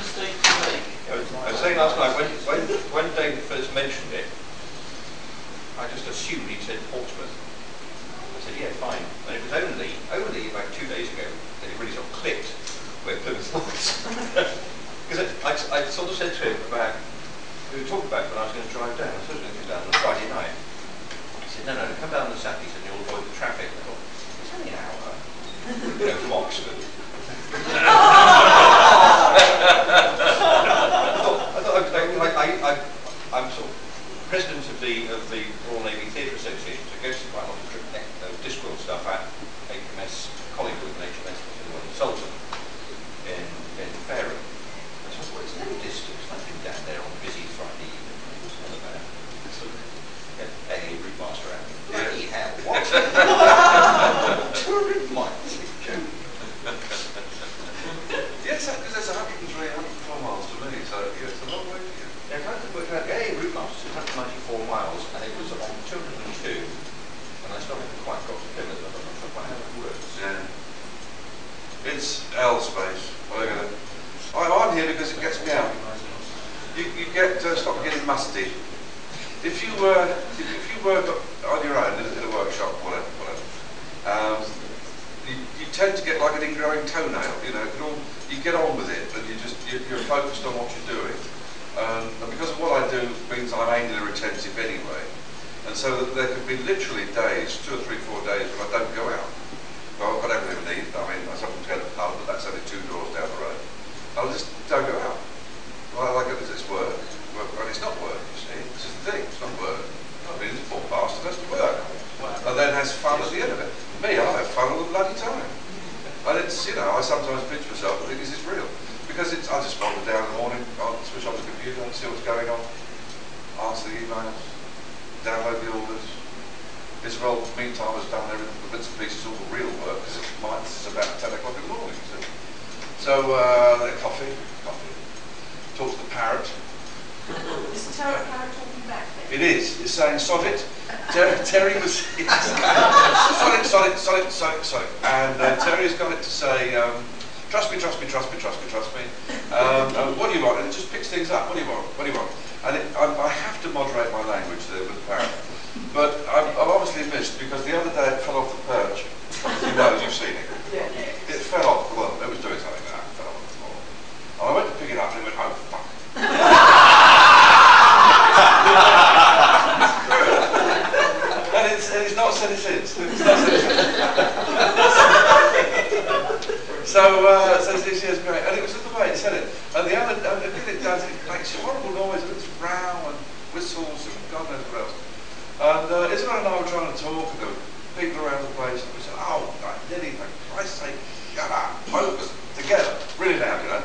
mistake to make? I was saying last night, when David first mentioned it, I just assumed he said Portsmouth. I said, yeah, fine. And it was only about 2 days ago that it really sort of clicked where Plymouth was. Because I sort of said to him about, we were talking about when I was going to drive down. I was going to come down on a Friday night. He said, no, come down on the Saturday and you'll avoid the traffic. I thought, it's only an hour. You know, from Oxford. I'm sort of president of the Royal Navy Theatre Association, so I go to quite a lot of Discworld stuff at HMS Collingwood and HMS Sultan in Fairham. And so I thought, it's no distance, I can down there on a busy Friday evening. It's not bad. Hey, route master out. Bloody hell, what? 200 miles. Yes, because there's 103, 104 miles to me, so yeah, it's a long way to you. Yeah, I worked out, route master is 194 miles, and it was on 202, and I still haven't quite got to Plymouth. I'm not sure quite how it works. Yeah. It's L space. I'm here because it gets me out. You get stop getting musty. If you work on your own in a workshop, whatever, you tend to get like an ingrowing toenail. You know, you get on with it, and you're focused on what you're doing. And because of what I do means I'm angular retentive anyway, and so there could be literally days, 2 or 3, 4 days when I don't go out. Well, I don't really need. I mean, I sometimes go to the pub, but that's only 2 doors down the road. I just don't go out. Well, I like it as it's work, and it's not work. You see, this is the thing. It's not work. I mean, it's bought past, it has to work, and then has fun at the end of it. Me, I have fun all the bloody time, and it's, you know, I sometimes pinch myself and think, is this real? Because I just wander down in the morning, I'll switch on the computer and see what's going on, answer the emails, download the orders. Israel, meantime, has done everything, the bits and pieces, all the real work, because it's about 10 o'clock in the morning, you see. So, coffee, talk to the parrot. Is the parrot talking back then? It is, it's saying, sod it. Terry was, sod it. And Terry's got it to say, trust me. What do you want? And it just picks things up. What do you want? And I have to moderate my language there with the parrot. But I've obviously missed, because the other day it fell off the perch. You know, you've seen it. Yeah. It fell off, well, it was doing something like that, it fell off the floor. And I went to pick it up and it went, oh fuck. and it's not said it since. So this year's great, and it was the way it said it. And the bit it does, it makes horrible noise, and it's row and whistles and God knows what else. And Isabel and I were trying to talk, and there were people around the place, and we said, oh, Lily, for Christ's sake, shut up, focus, together, really loud, you know.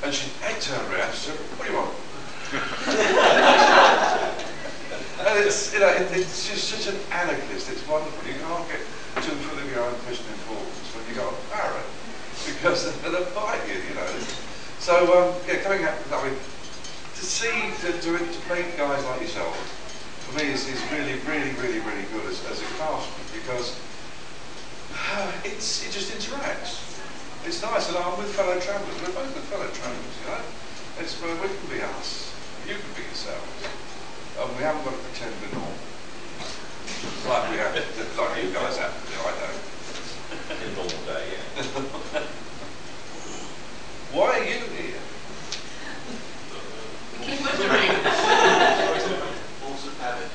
And she turned around, she said, what do you want? And it's, you know, it's just such an anarchist, it's wonderful. You can't get too full of your own personal importance when you got a parrot, because they'll bite you, you know. So, yeah, coming out, I mean, to meet guys like yourself, for me, is really good as a craftsman, because it just interacts. It's nice, and I'm with fellow travellers. We're both with fellow travellers, you know. It's where we can be us, you can be yourselves, and we haven't got to pretend we're not. Like we have, like you guys have to do. I don't. In normal day, yeah. Why are you here? Keep wondering. Force of habit.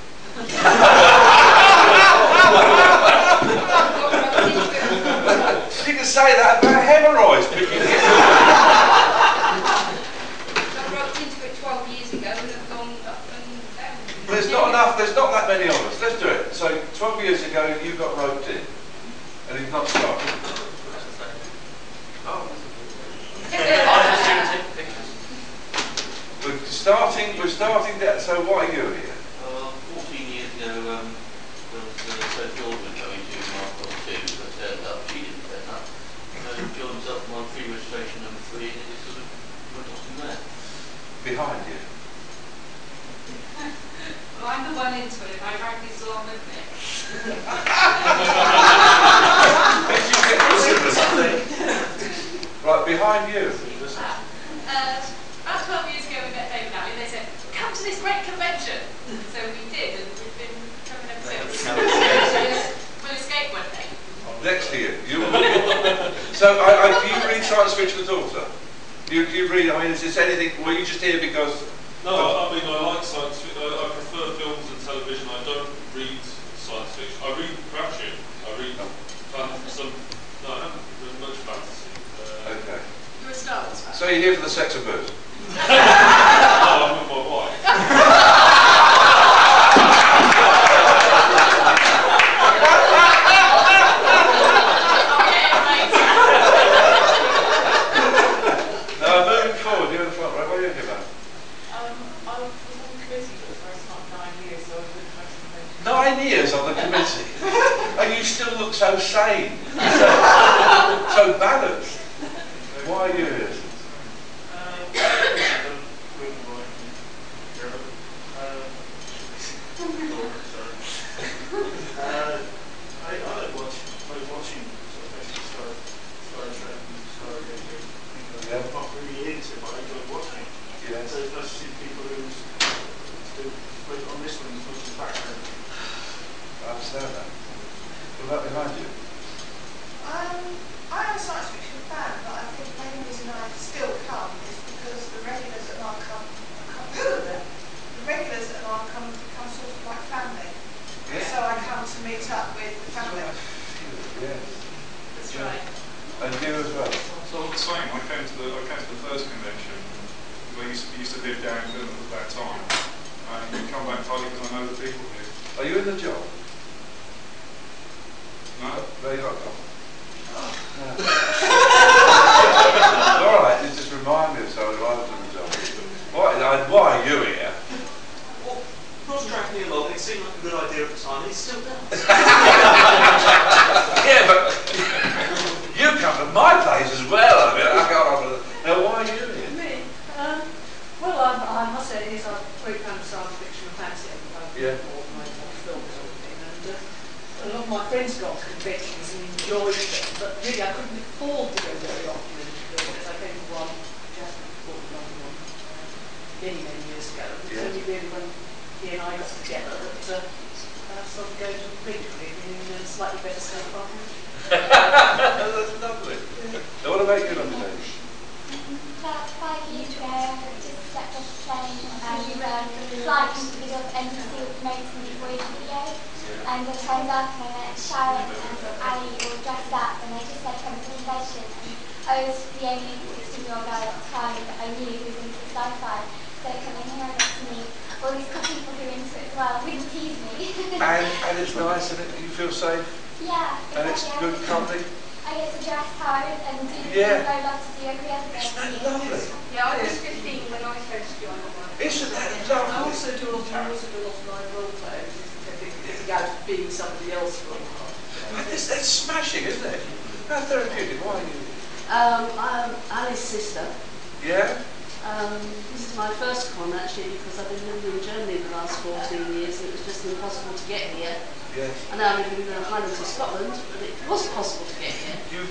You can say that about hemorrhoids, but you I roped into it 12 years ago and have gone up and down. There's not enough, there's not that many of us. Let's do it. So 12 years ago you got roped in and you've not stopped. Oh. We're starting that, so why are you here? 14 years ago, Sophie Aldrin going to Mark 2, but turned up, she didn't turn up. John was up on free registration number 3, and it sort of went off from there. Behind you. Well, I'm the one into it. I rang this along with me. Did you get the Right, behind you. About 12 years ago we met David Alley and they said, come to this great convention. So we did, and we've been coming ever since. We'll escape one day. Next year. So, do you read science fiction at all, sir? Do you read, I mean, is this anything, were you just here because... No, I mean, I like science fiction. I prefer films and television. I don't read science fiction. I read Pratchett. I read some... No, I haven't read much fantasy. Okay. You're a Star Wars fan. So you're here for the sex of birds? No, I'm with my wife. On the committee, and you still look so sane, so balanced. Why are you here? I like watching Star Trek and Stargate. I'm not really into it, but I enjoy watching. Yeah. So it's nice to see people who put on this one as much as background. I understand that. What about behind you? I am a science fiction fan, but I think the main reason I still come is because the regulars at Armadacon become sort of like family. Yeah. So I come to meet up with the family. Yes. That's right. And you as well? So the same. I came to the first convention. I used to live down in Plymouth at that time, and you come back partly because I know the people here. Are you in the job? No. No, you're not. All right, you just remind me of someone who I was in the job. Why are you here? Well, Ross dragged me along. It seemed like a good idea at the time, and it still does. Yeah, but you come to my place as well. I mean, I can't. Now, why are you here? Me? Well, I must say, it is a great fan of science fiction and fantasy. Yeah. Films or anything, and a lot of my friends got to conventions and enjoyed them, but really I couldn't afford to go very often because I came to one just before the London one many years ago. It was only really when he and I got together that I started going to them frequently in a slightly better state of mind. That's lovely. Now, what about you, lovely lady? About 5 years ago, I just stepped off the plane and flying into the middle of NBC promoting the voyage video. And I turned up and I met Sharon and Ali all dressed up and they just said come to the convention. And I was the only 16-year-old girl at the time that I knew who was into sci-fi. So coming here I got to meet all these cool people who are into it as well. Wouldn't tease me. And it's nice, and you feel safe. Yeah. And it's good company. I get to dress hard and do the Yeah. things I love to do every other day. Isn't that lovely? Yeah, I was 15 when I first joined the one. Isn't that I lovely? also do a lot of live role playing. It's about being somebody else for a while. It's smashing, isn't it? How therapeutic. Why are you? I'm Ali's sister. Yeah? This is my first con actually because I've been living in Germany the last 14 years and it was just impossible to get here. Yes. And now I live in the Highlands of Scotland, but it was possible to get here. You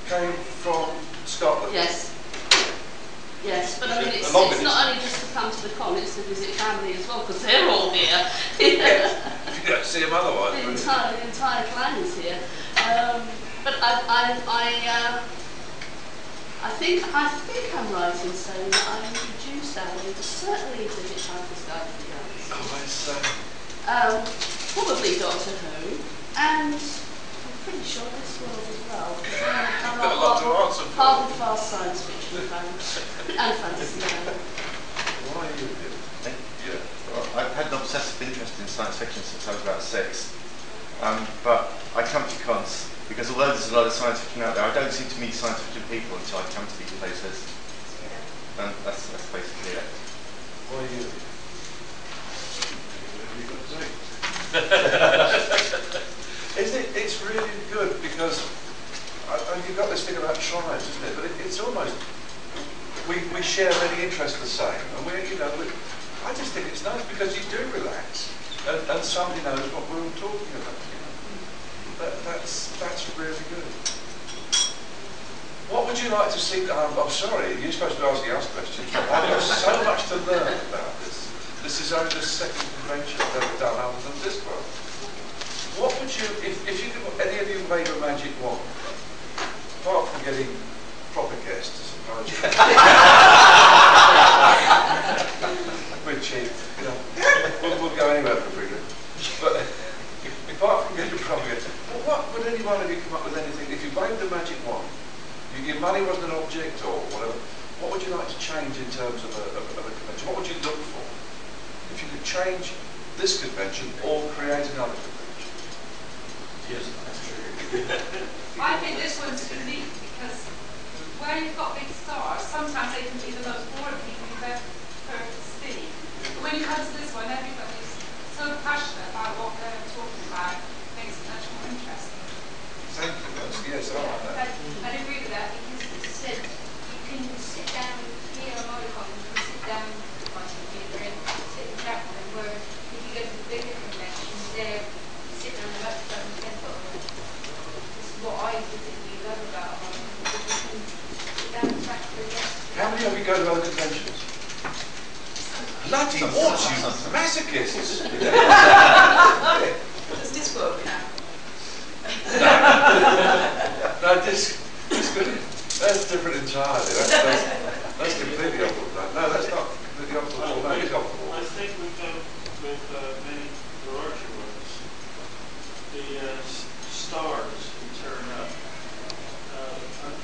came from Scotland? Yes. Yes, but I mean, it's not only just to come to the con, it's to visit family as well, because they're all here. Yes. You don't see them otherwise. The entire clan is here. But I think I'm right in saying that I introduced Ali, but certainly to Hitchhiker's Guide to the Galaxy. Oh, Probably Doctor Who, and I'm pretty sure Discworld as well. I'm got a lot to answer for. Hard and fast science fiction fan and fantasy fan. Why are you here? Yeah. Well, I've had an obsessive interest in science fiction since I was about 6. But I come to cons because although there's a lot of science fiction out there, I don't seem to meet science fiction people until I come to these places. And that's basically it. Why are you here? It's really good because you've got this thing about tribes, isn't it? But it's almost we share many interests the same, and I just think it's nice because you do relax, and somebody knows what we're all talking about. That's really good. What would you like to see? I'm sorry, you're supposed to be asking us questions. I've got so much to learn about this. This is only the second convention I've ever done other than Discworld. What would you, if you could, any of you made a magic wand, apart from getting proper guests, I suppose. We're cheap, you know. We'll go anywhere for free. But apart from getting proper guests, well, what would anyone of you come up with anything? If you waved a magic wand, your money wasn't an object or whatever, what would you like to change in terms of a convention? What would you look for? If you could change this convention or create another convention? Yes, that's true. I think this one's unique because where you've got big stars, sometimes they can be the most boring people you've ever seen. But when you come to this one, everybody's so passionate about what they're talking about, it makes it much more interesting. Thank you, yes, I like that. I'd agree with that because as I said, you can sit down here on Armadacon, you can sit down with my computer and sit and chat with them, whereas if you go to the bigger conventions, they're sitting on the microphone and saying, this is what I particularly love about Armadacon, because you can sit down and chat with them. How many of you go to other conventions? Bloody what, you masochists! Does Discworld count? No, that's different entirely. That's completely off the wall. No, that's not completely off the wall. No, it's off the wall. I think with many larger ones, the stars who turn up, I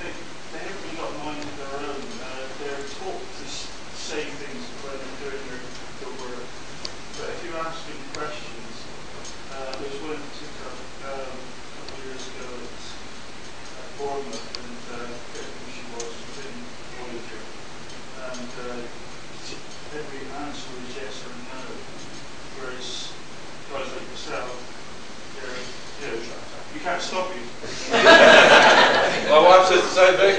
think they haven't really got a mind of their own. They're taught to say things when they're doing their work. But if you ask them questions, there's one in particular a couple of years ago at Bournemouth, and I forget who she was within Voyager, and every answer was yes or no, whereas guys like yourself, you can't stop you. My wife says the same thing.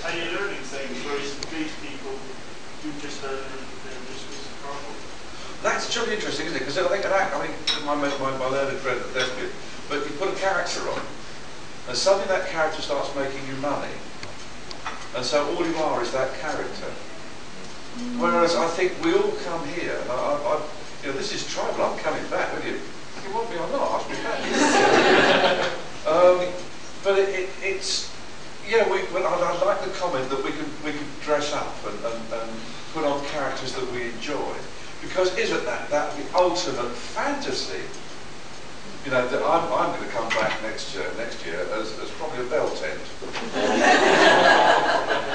And you're learning things, whereas these people, you just learn they're just as powerful. That's truly interesting, isn't it? Because I think my learned friend at Thespian, but you put a character on, and suddenly that character starts making you money, and so all you are is that character. Whereas I think we all come here, and this is tribal. I'm coming back with you. If you want me or not, ask me back. But it's I like the comment that we can dress up and put on characters that we enjoy, because isn't that the ultimate fantasy? You know, that I'm going to come back next year as probably a bell tent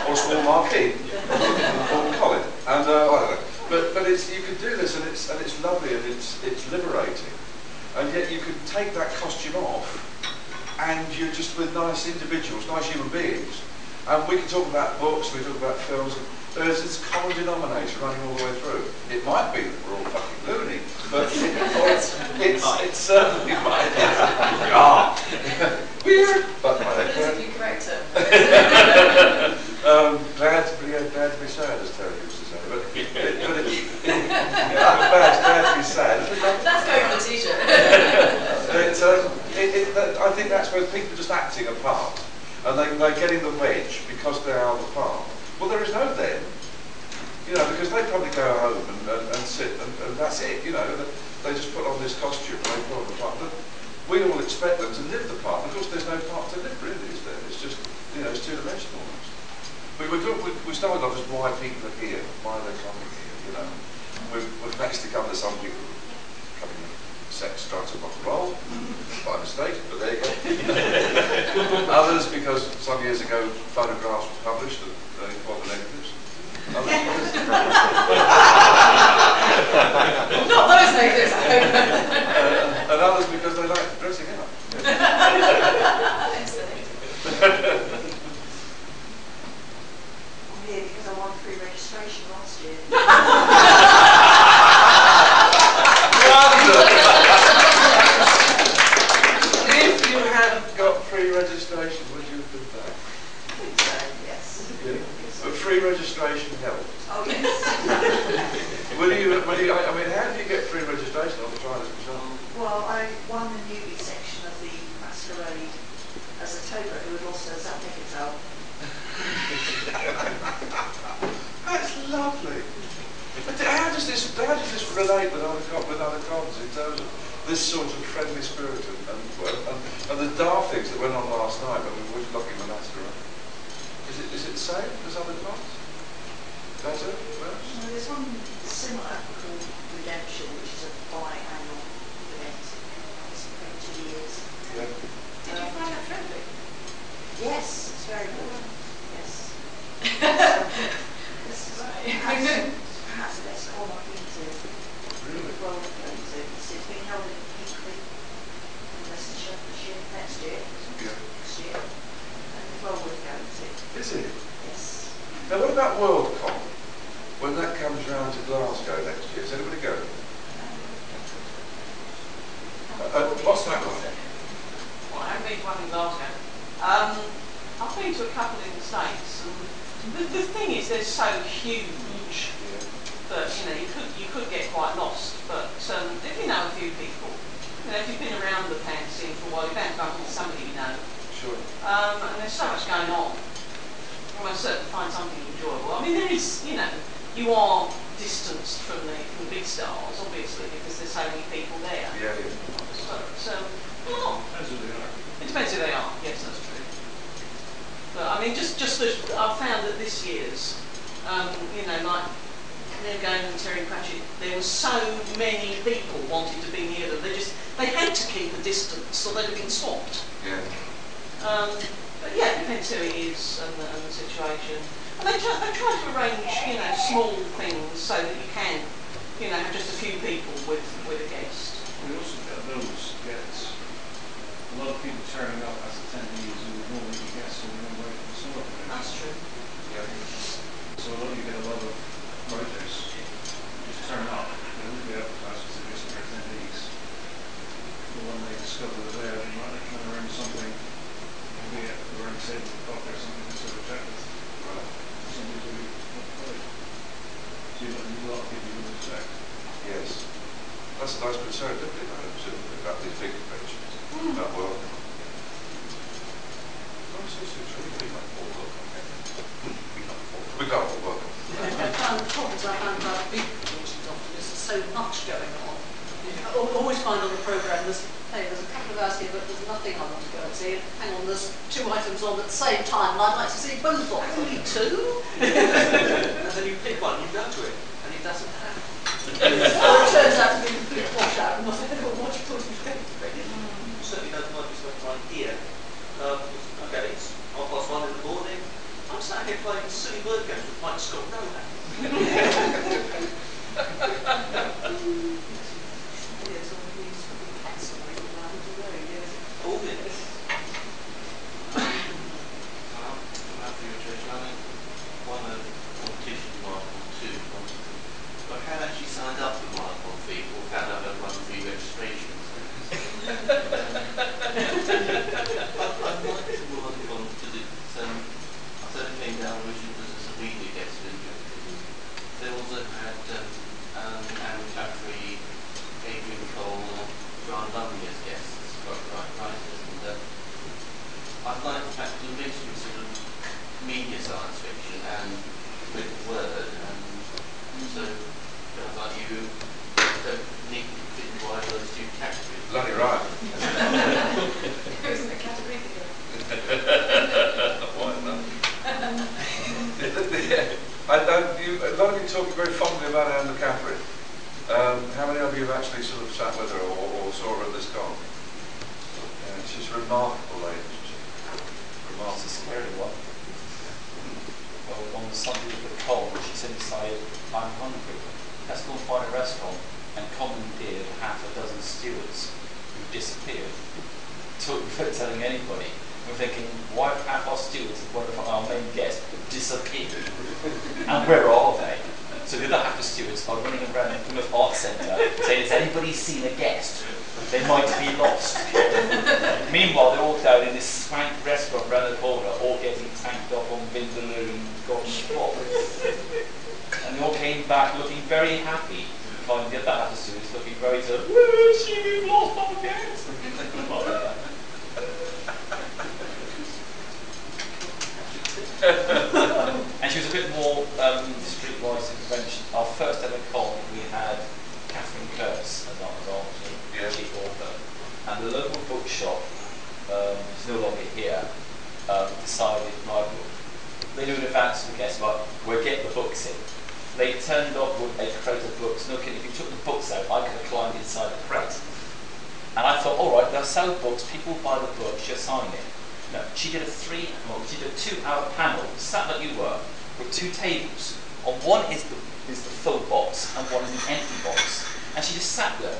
or a small marquee or Colin, and I don't know. But you can do this, and it's lovely, and it's liberating, and yet you can take that costume off, and you're just with nice individuals, nice human beings, and we can talk about books, we talk about films. There's this common denominator running all the way through. It might be that we're all fucking loony, but it certainly might. Weird, but There's a new character. glad to be sad, as Terry used to say. Glad to be sad. That's going on a t-shirt. I think that's where people are just acting a part, and they're getting the wedge because they are the part. Well, there is no them, because they probably go home and sit and that's it, they just put on this costume and they put on the part. But we all expect them to live the part. Of course, there's no part to live, really, is there? It's just, it's two-dimensional almost. We started off as why people are here, why they're coming here, We've next to come to some people coming in sex, drugs and rock and roll, by mistake, but there you go. Others because some years ago photographs were published and quite the negatives. Not those negatives, I hope. And others because they like dressing up. I'm here because I won free registration last year. If you hadn't got free registration, would you have been back? I think so, yes. Yeah. But free registration helped. Oh, yes. How do you get free registration on the trial result? Well, I won the newbie section of the masquerade as a toga who would also zapping himself. That's lovely. But how does this relate with other gods in terms of this sort of friendly spirit and the daft things that went on last night when we were looking at masquerade? Is it the same as other gods? Better? Worse? No, there's one similar called Redemption, which is a biannual event. It's every 2 years. Yeah. Did you find that friendly? Yes, it's very good. Yes. This is perhaps the best one I've been to. Really? Well, it's been held in Hinkley in Leicestershire this year, next year. Yeah. Next year. And it's well worth going to. Is it? Yes. Now what about WorldCon? When that comes round to Glasgow next year, is anybody going? What's that like? Well, I haven't been to one in Glasgow. I've been to a couple in the States, and the thing is, they're so huge that you could get quite lost. But if you know a few people, if you've been around the pants scene for a while, you're bound to bump into somebody you know. Sure. And there's so much going on. You almost certainly find something enjoyable. I mean, there is, you are distanced from the big stars, obviously, because there's so many people there. Yeah. Well, Depends who they are. it depends who they are. Yes, that's true. But I mean, just I found that this year's, like they're going and Terry Pratchett, there were so many people wanting to be near them. They had to keep a distance, or they'd have been swamped. Yeah. But yeah, it depends who it is and the situation. And they try to arrange, small things so that you can, have just a few people with a guest. We also get a lot of people turning up as attendees who would normally be guests who were away from the summer break. That's true. Yeah. So you get a lot of writers just turn up. They wouldn't be advertised as if they're attendees. But when they discover they're there, they might try to arrange something, maybe at the round table for coffee or something just to check it. Right. Somebody to be quite. So you've got a lot of people you would expect. Yes. That's a nice bit of serendipity about these big conventions. That world. We got all welcome. The problems I find about big conventions often is there's so much going on. I always find on the programme there's a couple of hours here, but there's nothing I want to go and see. Hang on, there's 2 items on at the same time, and I'd like to see both of them. Only 2? And then you pick one, you go to it, and it doesn't happen. Well, it turns out to be a complete washout, and I don't know what you put in there. You certainly don't like to spend time here. Okay, it's 1:30 in the morning. I'm sat here playing silly word games with Mike Scott Rowan. All this. One of the competitions, Armadacon 2, I had actually signed up for Armadacon 3, or found out I'd run 3 registrations. I'd like to Armadacon because it's, I certainly came down originally as a media guest who interested. They also had Aaron Caffrey, Adrian Cole, Brian Lumley as guests, writers, and I'd like to perhaps do a mixture of sort of media science fiction and written word, and so guys like you don't neatly fit into either of those 2 categories. Bloody right. Who's in the category? Why not? A lot of you talking very fondly about Anne McCaffrey. How many of you have actually sort of sat with her or saw her at this con? She's a remarkable lady. It's a scary one. Well, on the Sunday of the con, she said, I'm hungry. Let's go and find a restaurant, and commandeered half a dozen stewards who disappeared. Without telling anybody. We're thinking, why have half our stewards, one of our main guests, disappeared? And where are they? So the other half of the stewards are running around the Plymouth Arts Centre saying, has anybody seen a guest? They might be lost. Meanwhile, they're all down in this swank restaurant round the corner, all getting tanked up on Vindaloo and Golden Spot. And they all came back looking very happy. Find the other half of the stewards looking very sort of, we've lost our guest. And she was a bit more streetwise and conventional. Our first ever con, we had Catherine Kurtz as our chief author. And the local bookshop, who's no longer here, decided, right, they knew in advance of the guests, right, we'll get the books in. They turned up with a crate of books. Look, if you took the books out, I could have climbed inside the crate. And I thought, all right, they'll sell books, people will buy the book, she'll sign it. No, she did a 2-hour panel, sat like you were, with 2 tables. On one is the full box, and one is an empty box. And she just sat there,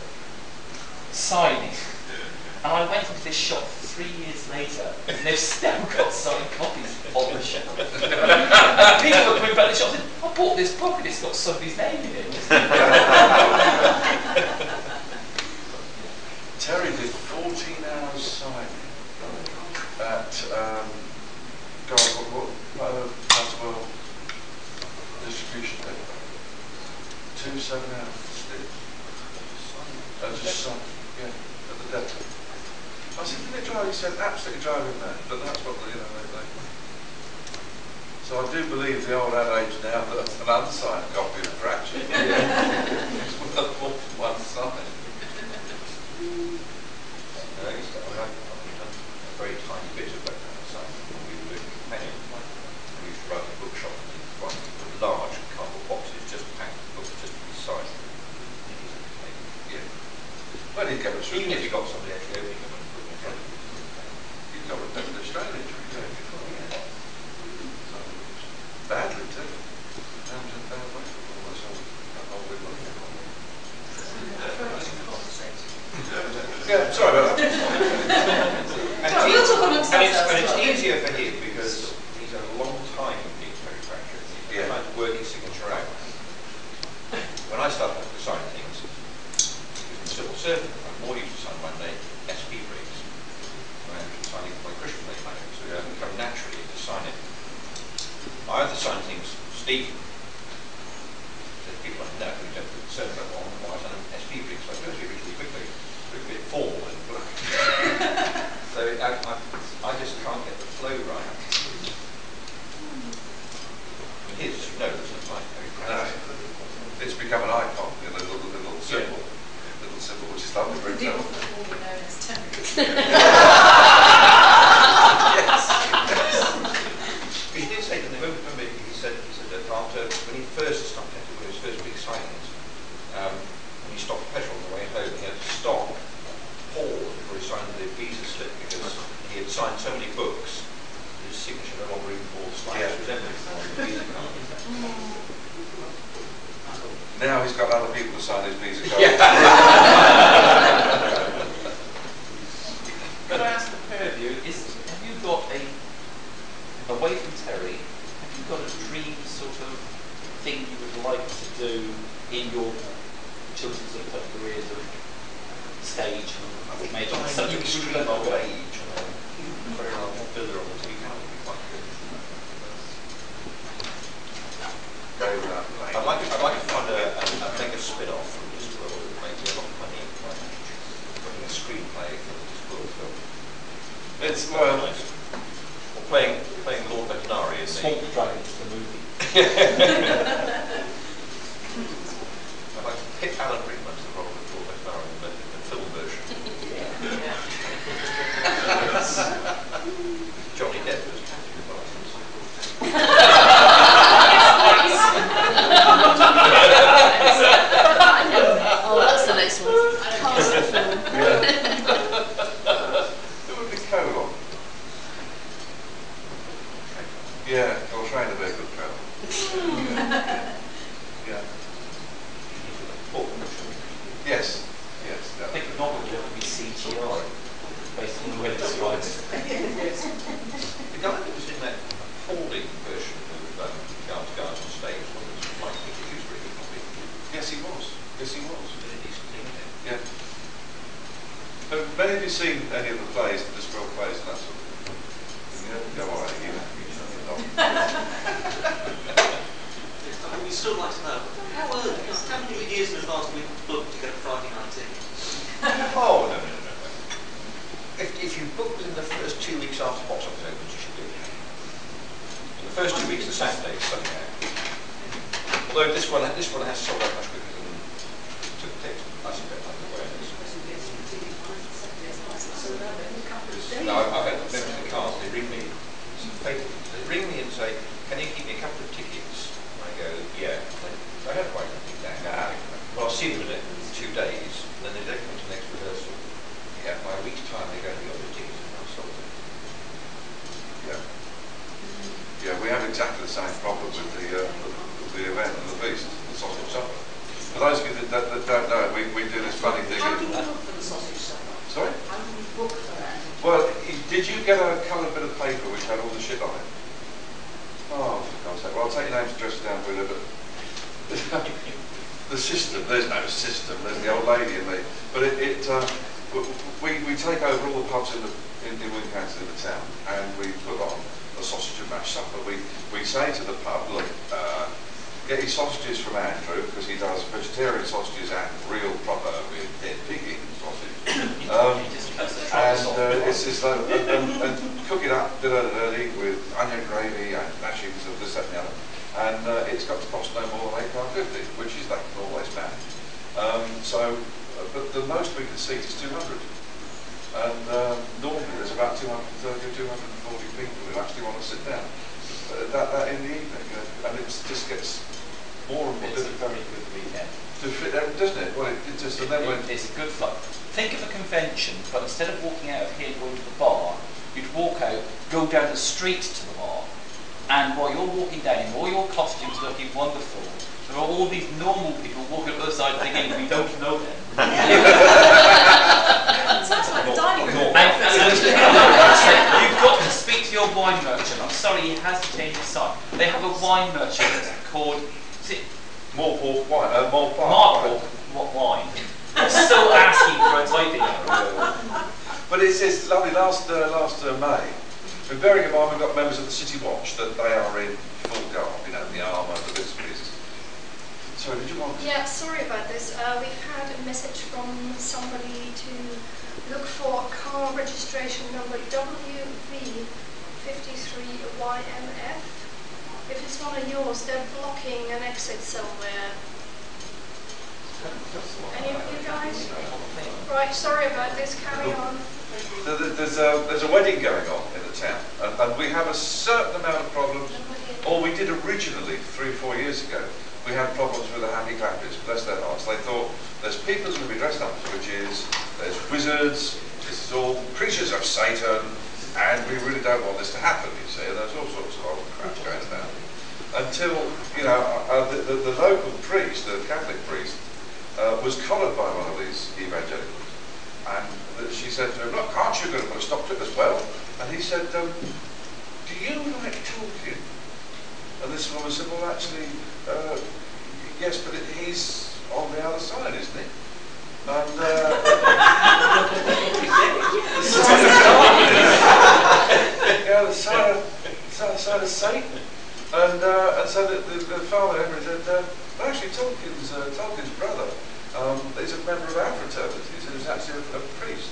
signing. And I went into this shop 3 years later, and they've still got signed copies of the shop. And people were coming back to the shop and said, I bought this book and it's got somebody's name in it. Terry did 14 hours signing at Paswell distribution day. 2 7-hour stints. Just sign, yeah, at the depot. I said, didn't it drive? He said, absolutely driving mad, but that's what they. So I do believe the old adage now that an unsigned copy of Pratchett is worth more than one signed. I used to have a very tiny bit of that kind of stuff when we were doing companion. We used to run a bookshop with large cardboard boxes just packed with books just to be signed. Yeah. Well, he'd go to Even if you got somebody actually opening them and putting them in front of you. You'd go with them to Australia, badly too. Yeah, sorry about that. and it's easier for him because he's had a long time being very Pratchett. He's trying to work his signature out. When I started to sign things, he was in civil service. I'm more used to sign my name, SP Briggs. I am signing my Christian name, so it doesn't come naturally to sign it. I had to sign things, Stephen. There's people I know who don't feel concerned about why I sign SP Briggs. So I go to really quickly. A bit formal and so I just can't get the flow right. His, no, it's like very proud. It's become an icon, a little symbol, which is lovely for itself. He did say to me, he said that after when he first started with his first big signings, when he stopped petrol on the way home, he had to stop. Paul before he signed the visa slip because he had signed so many books his signature no longer even bore slightly resemblance on the visa card. Now he's got other people to sign his visa card. Could I ask the pair of you, have you got away from Terry, have you got a dream sort of thing you would like to do in your children's sort of careers of stage and major? Something you really love about age, very long further on the TV, that would be quite good. I'd like to find a mega spin-off from Discworld that makes a lot of money by putting a screenplay for the Discworld film. It's well, or playing Lord Veterinary in Swamp Dragons, the movie. I'd like to pick Alan Rickman to the role of Lord Veterinary in the film version. Johnny Depp was captured by Oh, that's the next one. Who would be Colon? Yeah, or trying to be a good travel. Yeah. Yes. Yes. I think the novel would be CGI, based on the way it describes it. The guy that was in that folding version of Guards on Stage was like he was really copy. Yes, he was. Yes, he was. Really decent thing, isn't it? Yeah. Have many of you seen any of the plays, the Discworld plays and that sort of thing? Yeah, go on, you know. We'd still like to know, how many years in advance we booked to get a Friday night in? Oh, no. If you book within the first 2 weeks after box office opens, you should do it. So the first 2 weeks, the Saturday is selling out. Although this one has sold out much quicker than took the text. That's a bit like the way it is. No, I've had members of the cast, they ring me, they ring me and say, can you keep me a couple of tickets? And I go, yeah. I don't quite think that. Well, I'll see them in 2 days, and then they don't come to the next rehearsal. Yeah, by a week's time they go to the other tickets and I'll sold them. Yeah. Yeah, we have exactly the same problem with the event and the feast, the sausage supper. For those of you that don't know, we do this funny thing. How do you book for the sausage supper? Sorry? How do you book for that? Well, did you get a coloured bit of paper which had all the shit on it? Oh, for God's sake. Well, I'll take your names and addresses down for you, but the system, there's no system, there's the old lady and me. But we take over all the pubs in Wincanton in the town, and we put on a sausage and mash supper. We say to the pub, look, get your sausages from Andrew, because he does vegetarian sausages and real proper with dead pig eating sausage. And cook it up dirty with onion gravy and mashings of this, that and the other. And it's got to cost no more than £8.50, which is they can always manage. But the most we can seat is 200. And normally there's about 230 or 240 people who actually want to sit down. That in the evening, and it just gets more and more difficult. It's a very good weekend. To fit there, doesn't it? Well, it just, and then it's a good fun. Think of a convention, but instead of walking out of here and going to the bar, you'd walk out, go down the street to the bar, and while you're walking down in all your costumes looking wonderful, there are all these normal people walking up the other side thinking we don't know them. Sounds like a dining room. You've got to speak to your wine merchant. I'm sorry, he has to change his site. They have a wine merchant called, is it? Morpork wine. Morpork wine. I'm still asking for a typing error. But it's lovely. Last May, but bearing in mind we've got members of the City Watch that they are in full garb, you know, the armour, the bits and pieces. Sorry, did you want? Yeah, sorry about this. We've had a message from somebody to look for car registration number WV53YMF. If it's one of yours, they're blocking an exit somewhere. Any of you guys? Right, sorry about this, carry on. There's a wedding going on in the town, and we have a certain amount of problems, or we did originally 3 or 4 years ago. We had problems with the happy clappers, bless their hearts. They thought there's people who will be dressed up as witches, there's wizards, this is all creatures of Satan, and we really don't want this to happen, you see, and there's all sorts of old crap going about. Until, you know, the local priest, the Catholic priest, was collared by one of these evangelicals, and she said to him, look, aren't you going to put a stop to it as well? And he said, do you like Tolkien? And this woman said, well, actually, yes, but he's on the other side, isn't he? And the side of Satan. And so the father Henry said, well, actually, Tolkien's brother is a member of our fraternity, so he's actually a priest.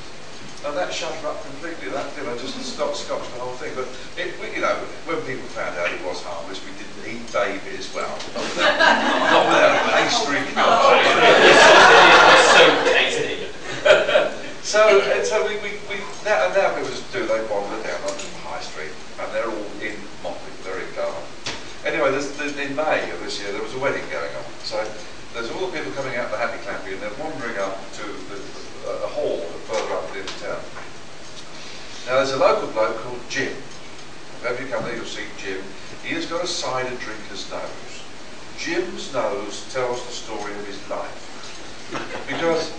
And that shut her up completely. That, you know, just scotched the whole thing. But you know, when people found out it was harmless, we didn't eat babies. Well, not without a pastry cut. So tasty. So we now people just do. They wander down on High Street, and they're all in motley. They're in garb. Anyway, in May of this year, there was a wedding going on. So there's all the people coming out of the Happy Clappy, and they're wandering up to a hall further up in the town. Now there's a local bloke called Jim. If ever you come there, you'll see Jim. He has got a cider drinker's nose. Jim's nose tells the story of his life. Because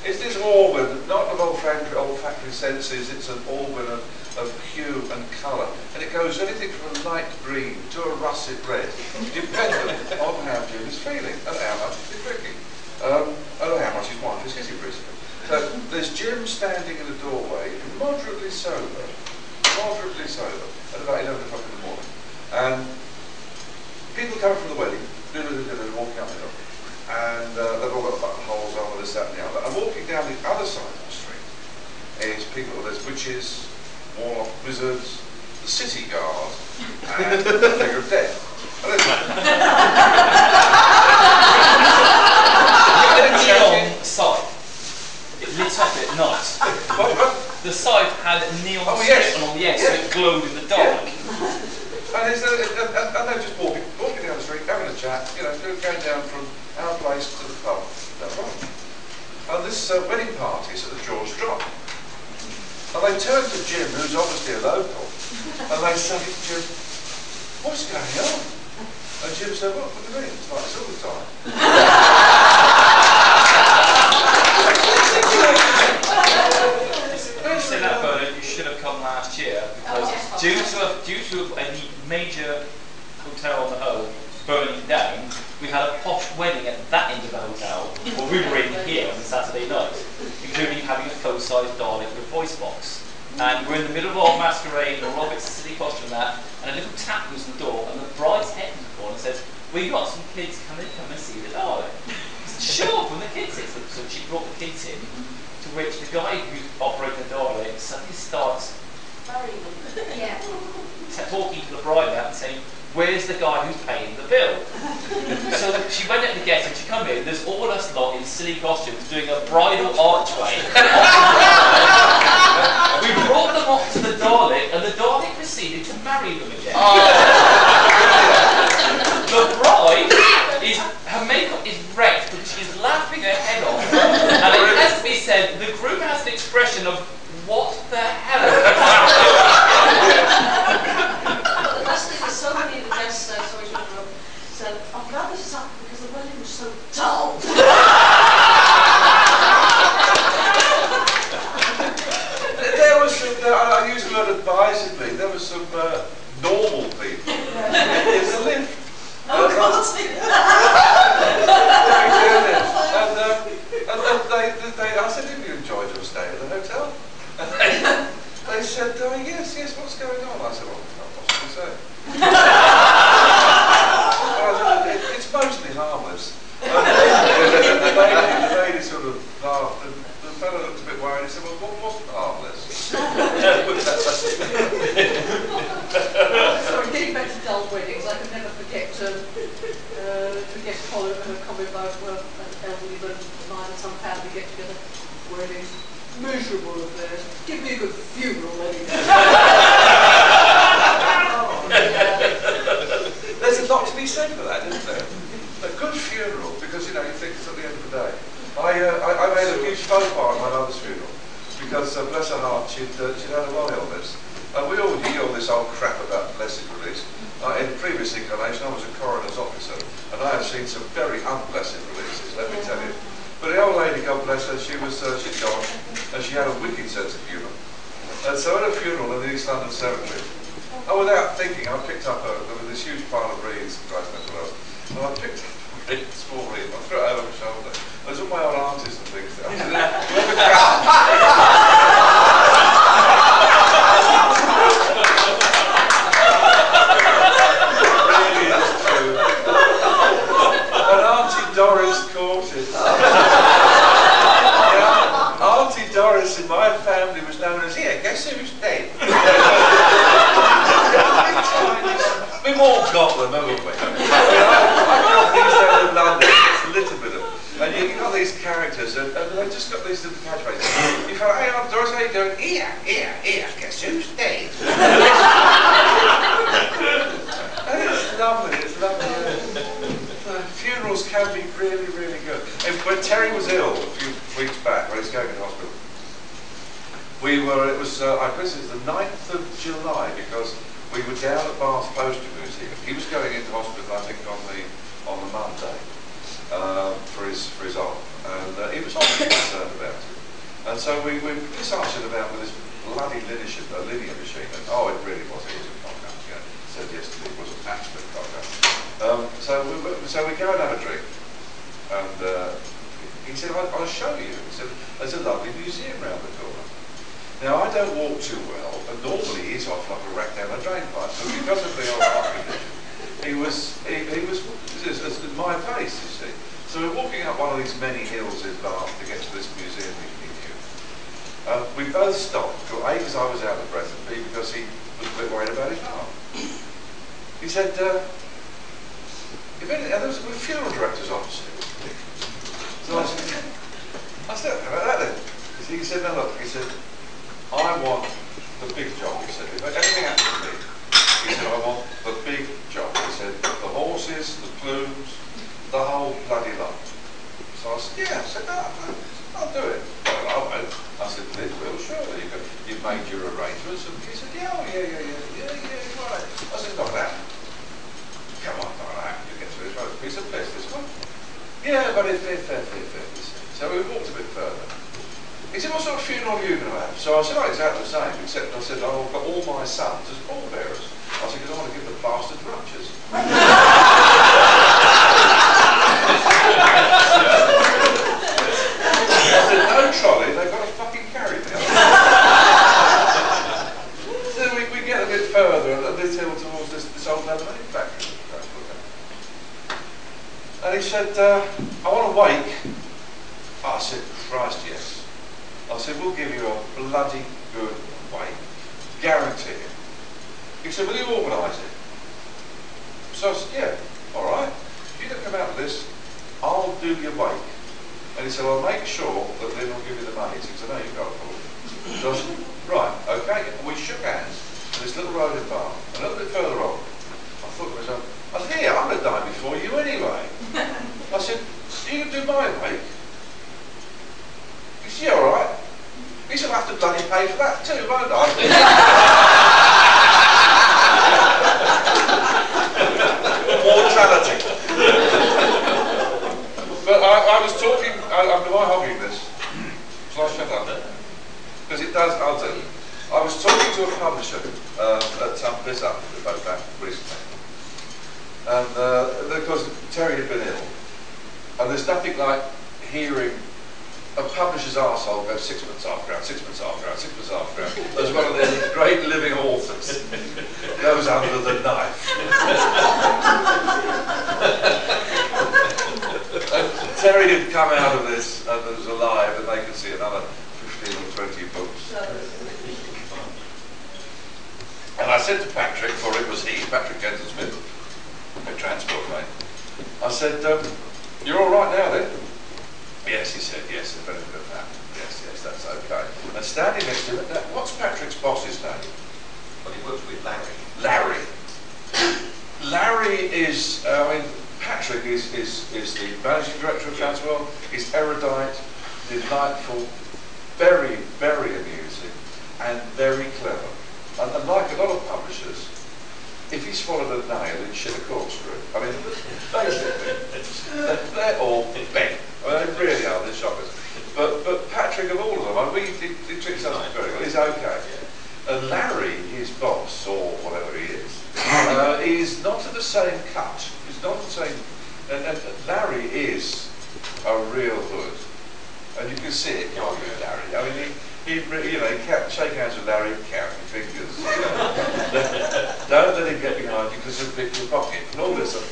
it's this organ, not of olfactory senses, it's an organ of hue and colour. And it goes anything from a light green to a russet red, dependent on how Jim is feeling and how much he's drinking. And how much his wife is hitting recently. So there's Jim standing in the doorway, moderately sober, at about 11 o'clock in the morning. And people coming from the wedding, walking up the hill. And they've all got buttonholes on, this, that and the other. And walking down the other side of the street is people, there's witches, warlock, wizards, the city guard, and the figure of death. Neon scythe. It lit up at night. The scythe had a neon strip on the end, so it glowed in the dark. And they're just walking down the street, having a chat, you know, going down from our place to the pub. And this wedding party is at the George Drop. And they turn to Jim, who's obviously a local, and they say to Jim, "What's going on?" And Jim said, "What do you mean? It's like this all the time." In that Bernard, you should have come last year because due to a major hotel on the Hoe burning down, we had a posh wedding at that end of the hotel, where we were in here on Saturday night, including having a full-size Dalek with voice box. And we're in the middle of our masquerade, and Robert's a city costume and that, and a little tap goes on the door, and the bride's head comes on and says, "We got some kids, can they come and see the Dalek?" I said, "Sure, when the kids in." So she brought the kids in, to which the guy who's operating the Dalek suddenly starts talking to the bride out and saying, "Where's the guy who's paying the bill?" So she went out to get him, she come in, there's all us lot in silly costumes doing a bridal archway. We brought them off to the Dalek, and the Dalek proceeded to marry them again. The bride her makeup is wrecked because she's laughing her head off. And it has to be said, the groom has an expression of, "What the hell?" Lastly, there's so many of the guests, sorry to interrupt, said, "I'm glad this is happening because the wedding was so dull." There was some, I use the word advisedly, there was some normal people in the lift. Oh, God. And I said, "Have you enjoyed your stay at the hotel?" And they said, yes, what's going on?" I said, "Well, what should I say?" It's mostly harmless. The lady sort of laughed, and the fellow looked a bit worried and said, "Well, what wasn't harmless?" Sorry, getting back to dull weddings, I can never forget a comment about an elderly friend of mine and some family get together. Weddings, miserable affairs. Give me a good funeral anyway. There's a lot to be said for that, isn't there? A good funeral, because you think it's at the end of the day. I made a huge faux pas at my mother's funeral because bless her heart, she'd had a long illness. And we all knew all this old crap about blessed release. In the previous incarnation, I was a coroner's officer, and I have seen some very unblessed releases, let me tell you. But the old lady, God bless her, she'd gone, and she had a wicked sense of humour. And so at a funeral in the East London Cemetery, and without thinking, I picked up there was this huge pile of wreaths, Christ knows what else, and I picked up a wreath, small wreath, I threw it over my shoulder. There's all my old aunties and things there. I said, really is true. And Auntie Doris caught it. Auntie Doris in my family was known as, "Here, guess who's dead?" We've all got them, haven't we? I grew up these days in London, it's a little bit of, and you've got these characters, and they've just got these little catchphrases. You've had, "Hey, Aunt Doris, how you doing?" Here, guess who's dead?" And it's lovely, Funerals can be really, really good. And when Terry was ill a few weeks back, when he was going to hospital, it was the 9th of July, because we were down at Bath Postal Museum. He was going into hospital, I think, on the Monday for his op, and he was obviously concerned about it. And so we started about with this bloody linear machine, and it really was. It was a cock-up. Said yesterday it was an absolute cock-up. So we go and have a drink, and he said, "I'll show you." He said, "There's a lovely museum round the corner." Now, I don't walk too well, and normally he's off like a rat down a drain pipe, but because of the old heart condition, he was my pace, you see. So we're walking up one of these many hills in Bath to get to this museum we knew. We both stopped, A, because I was out of breath, and B, because he was a bit worried about his arm. He said, if any, and there was funeral director's opposite. So I said, how about that then? He said, no look, he said, I want the big job, he said. If anything happens to me, he said, I want the big job. He said, the horses, the plumes, the whole bloody lot. So I said, yeah. I said, no, I'll do it. Well, I won't. I said, Liz will, surely. You've made your arrangements. And he said, yeah, right. I said, not that. Come on, not that. You get to this road. Piece of piss, this one. Yeah, but if, he said. So we walked a bit further. He said, what sort of funeral are you going to have? So I said, oh, exactly the same, except I said, I've got all my sons as pallbearers. I said, because I want to give the bastards ruptures. I said, no trolley, they've got to fucking carry me. So we get a bit further and this hill towards this old lemonade factory. And he said, I want to wake. I said, Christ, yes. I said, we'll give you a bloody good wake. Guarantee it. He said, will you organise it? So I said, yeah, all right. If you don't come out of this, I'll do your wake. And he said, I'll make sure that Lynn will give you the money. He said, I know you've got it all. So I said, right, okay. And we shook hands to this little road in Bath, a little bit further on. I thought to myself, I said, here, I'm going to die before you anyway. I said, you can do my wake? He said, yeah, all right. He said, I'll have to bloody pay for that too, won't I? Mortality. But I was talking, am I hogging this? Shall I shut up? Because it does, I'll tell you. I was talking to a publisher at some place up about that recently. And because Terry had been ill. And there's nothing like hearing a publisher's arsehole go 6 months after ground, 6 months after ground, 6 months after ground, as one of their great living authors goes under the knife. And Terry had come out of this and was alive, and they could see another 15 or 20 books. And I said to Patrick, for it was he, Patrick Kenton Smith, a transport mate, I said, you're all right now then? Yes, he said, yes, if anything had happened. Yes, that's okay. And standing next to him, what's Patrick's boss's name? Well, he works with Larry. Larry. Larry is, I mean, Patrick is the managing director of Transworld. He's erudite, delightful, very, very amusing, and very clever. And like a lot of publishers, if he swallowed a nail, he'd shit a corkscrew. I mean, basically, they're all bent. I mean, they really are, they're shockers. But Patrick, of all of them, I mean, he treats us very well, he's okay. And Larry, his boss, or whatever he is not of the same cut. He's not the same. And Larry is a real hood. And you can see it, can't you, Larry? I mean, he can't shake hands with Larry, count your fingers. Don't let him get behind you because he'll pick your pocket and all this stuff.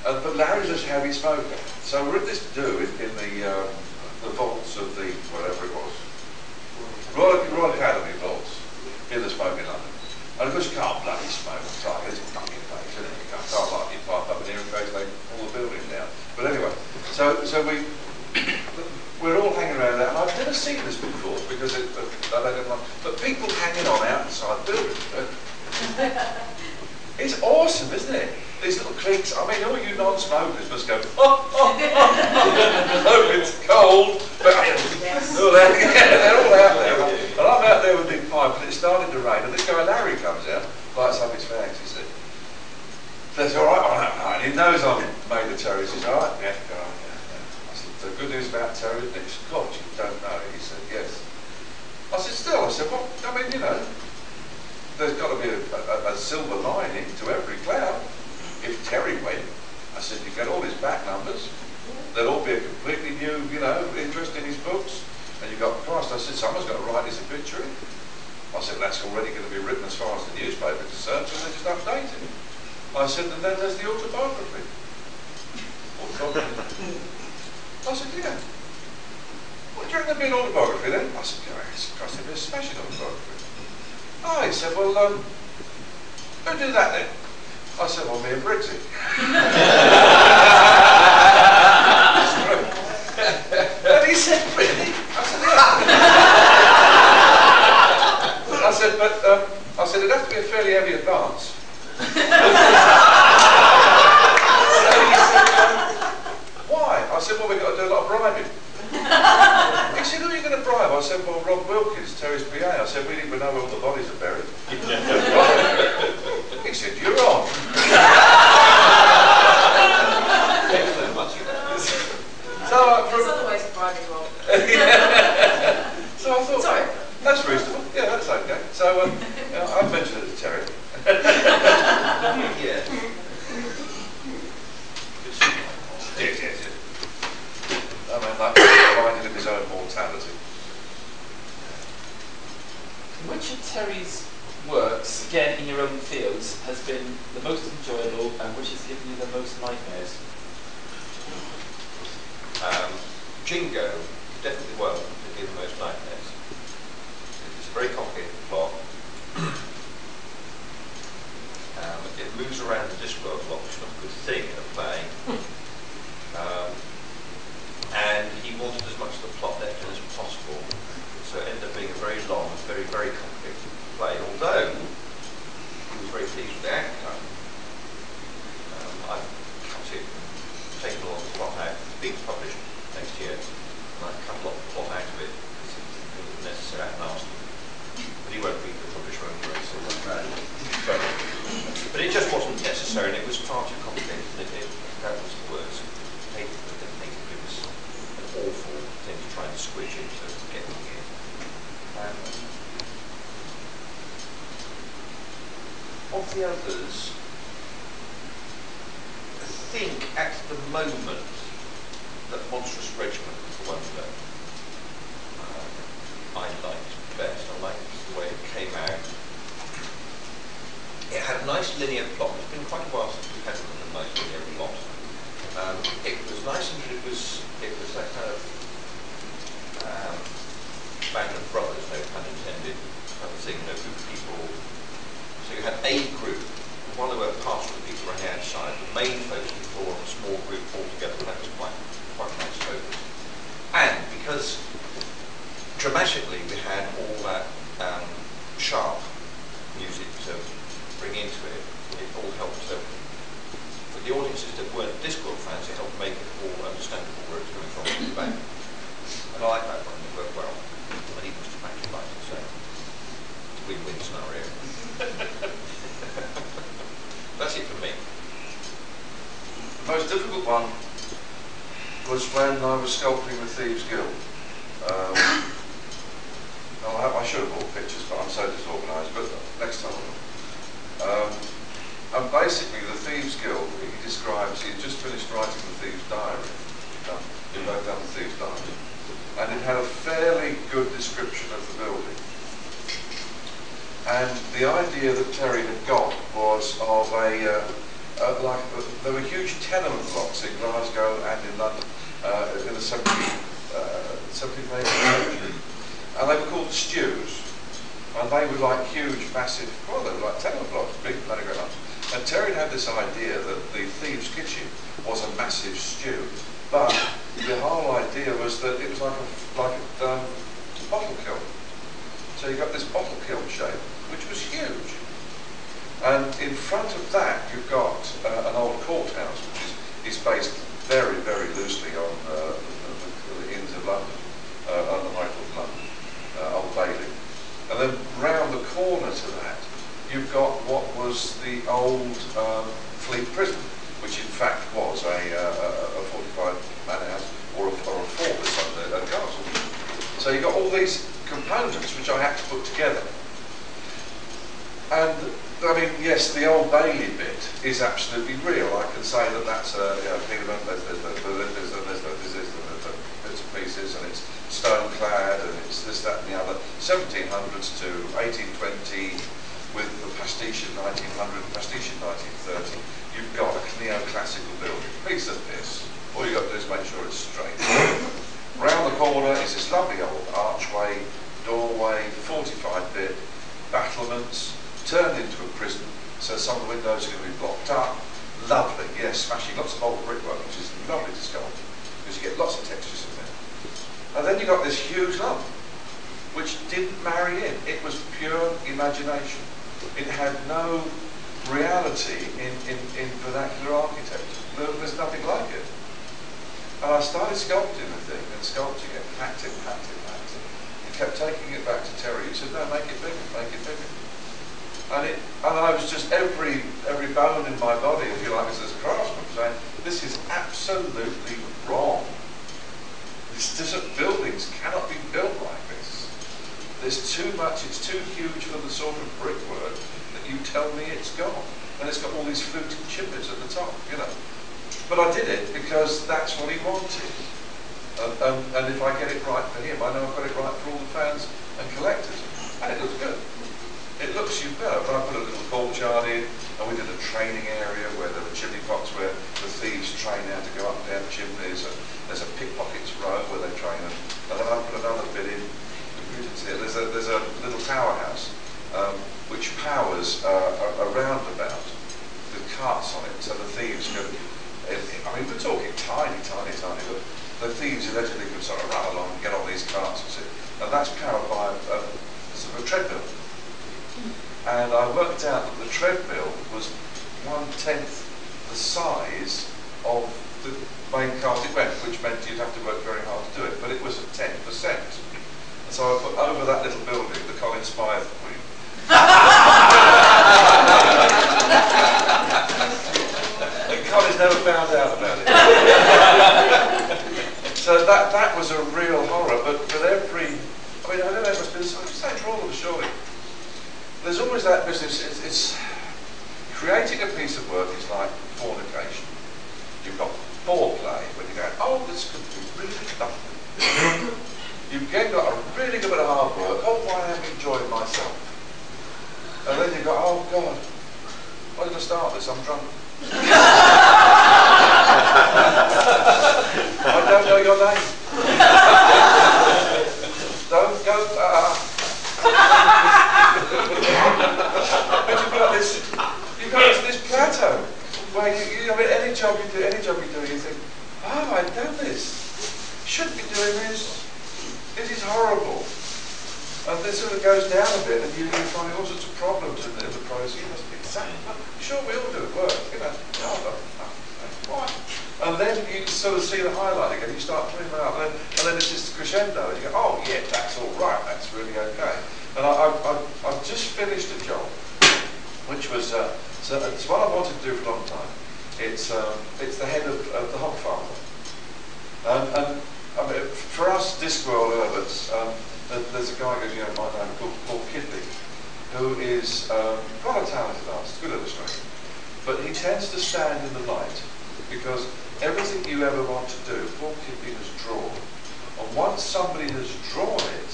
But Larry's a heavy smoker. So we're at this do in the vaults of the, whatever it was, Royal Academy vaults in the smoking London. And of course you can't bloody smoke. It's like, it's a fucking place, isn't it? You can't like you pipe up in here in case they pull the building down. But anyway, so we're all hanging around there, and I've never seen this before because but people hanging on outside buildings. It's awesome, isn't it? These little creaks. I mean, all you non-smokers must go, oh, it's cold. But they're all out there. And I'm out there with big pipe, and it's starting to rain. And this guy Larry comes out, lights up his fags. He said, "That's all right." And he knows I've made the Terry. He says, "All right, yeah, go on." I said, "The good news about Terry, isn't it?" He said, "God, you don't know." He said, "Yes." I said, "Still," I said, "Well, I mean, you know, there's got to be a silver lining to every cloud. If Terry went," I said, "you get all his back numbers. There'd all be a completely new, interest in his books. And you've got, Christ," I said, "someone's got to write his obituary." I said, "That's already going to be written as far as the newspaper is concerned, so they just update it." I said, "And then there's the autobiography." I said, "Yeah. What, do you reckon there'd be an autobiography then?" I said, "Christ, there'd be a smashing autobiography." Oh, he said, "Well, Who did that then? I said, well, me and Briggs. And he said, really? I said, yeah. I said, it'd have to be a fairly heavy advance. So he said, why? I said, well, we've got to do a lot of bribing. He said, who are you going to bribe? I said, well, Rob Wilkins, Terry's PA. I said, we need to know where all the bodies are buried. He said, you're on. Excellent, much. So, There's other ways of bribing, Rob. So I thought, sorry, that's reasonable. Yeah, that's okay. So I've mentioned it to Terry. Yeah. Yes. I mean, that reminded of his own mortality. Which of Terry's works, again in your own fields, has been the most enjoyable and which has given you the most nightmares? Jingo is definitely one that gives the most nightmares. It's a very complicated plot. It moves around the Discworld a lot, which is not a good thing of playing. And he wanted as much of the plot left in as possible. So it ended up being a very long, very, very complicated play, although he was very pleased with the outcome. I've cut it, taken a lot of the plot out, being published next year, and I've cut a lot of the plot out of it because it was necessary and nasty. But he won't read the publisher anyway, so but it just wasn't necessary, and it was far too complicated, and that was the worst. I hated it was an awful thing to try and squish into getting in. Of the others, I think at the moment that Monstrous Regiment was the one that I liked best. I liked the way it came out. It had a nice linear plot. It's been quite a while since we've had a nice linear plot. It was nice in that it was that kind of band of brothers, no pun intended, kind of thing, group of people. So you had a group, one of the pastoral people on the outside, the main focus was more on a small group altogether, and that was quite nice focus. And because dramatically we had all that sharp music to bring into it, it all helped to, for the audiences that weren't Discworld fans, it helped make it all understandable where it's coming from in the back. And I like that one, it worked well. And even Mr. Patrick liked it, so it's a win-win scenario. That's it for me. The most difficult one was when I was sculpting the Thieves Guild. I should have bought pictures, but I'm so disorganised, but next time I will. And basically the Thieves Guild, he describes, he had just finished writing the Thieves Diary. He'd both done the Thieves Diary. And it had a fairly good description of the building. And the idea that Terry had got was of there were huge tenement blocks in Glasgow and in London in the 17th century. And they were called stews. And they were like huge, massive, well, they were like tenement blocks, big, very much. And Terry had this idea that the Thieves' Kitchen was a massive stew. But the whole idea was that it was like a bottle kiln. So you got this bottle kiln shape, which was huge. And in front of that, you've got an old courthouse, which is based very, very loosely on the inns of London, on the High Court of London, Old Bailey. And then round the corner to that, you've got what was the old Fleet Prison, which in fact was a fortified manor house or a fort or something, a castle. So you've got all these components which I had to put together. And I mean, yes, the Old Bailey bit is absolutely real. I can say that that's a Peterman, there's bits and pieces, and it's stone clad, and it's this, that, and the other. 1700s to 1820 with the pastiche in 1900, pastiche in 1930. You've got a neoclassical building, piece of piss. All you've got to do is make sure it's straight. Round the corner is this lovely old archway, doorway, fortified bit, battlements, turned into a prison, So some of the windows are going to be blocked up. Lovely, yes, smashing lots of old brickwork, which is lovely to sculpt, because you get lots of textures in there. And then you got this huge lump, which didn't marry in. It was pure imagination. It had no reality in vernacular architecture. There's nothing like it. And I started sculpting the thing and sculpting it, hacked it. And kept taking it back to Terry. He said, no, make it bigger, make it bigger. And I was just every bone in my body, if you like, as a craftsman, saying, this is absolutely wrong. Buildings cannot be built like this. There's too much, it's too huge for the sort of brickwork that you tell me it's got. And it's got all these fluting chimneys at the top, you know. But I did it because that's what he wanted. And if I get it right for him, I know I've got it right for all the fans and collectors. And it looks good. It looks superb. And I put a little courtyard in, and we did a training area where there were chimney pots where the thieves train how to go up and down chimneys. And there's a pickpockets row where they train them. And then I put another bit in. There's a little powerhouse which powers a roundabout with carts on it, so the thieves can. I mean, we're talking tiny, but the thieves allegedly can sort of run along and get on these carts, and that's powered by sort of a treadmill. And I worked out that the treadmill was 1/10 the size of the main cart it went, which meant you'd have to work very hard to do it, but it was at 10%. And so I put over that little building the Colin Spire Wing. And Colin's never found out about it. So that was a real horror, but every, I mean, I don't know, it must be the same for all of us, surely. There's always that business, it's creating a piece of work is like fornication. You've got foreplay when you go, oh, this could be really lovely. You've again got a really good bit of hard work, oh, why am I enjoying myself? And then you go, oh God, why did I start this? I'm drunk. I don't know your name. Don't go. But you've got this plateau where I mean, any job you do, you think, oh, I've done this. Shouldn't be doing this. This is horrible. And this sort of goes down a bit, and you find all sorts of problems in the process. You must be saying, sure, we all do it work, you know. Why? And then you sort of see the highlight again. You start putting it out, and then it's just crescendo, and you go, oh yeah, that's all right. That's really okay. And I've just finished a job, which was so it's what I wanted to do for a long time. It's the head of the hog farm. And I mean, for us Discworld Urban, there's a guy who goes, you know, my name called Paul Kidley, who is quite a talented artist, good illustrator, but he tends to stand in the light because everything you ever want to do, Paul Kidley has drawn, and once somebody has drawn it,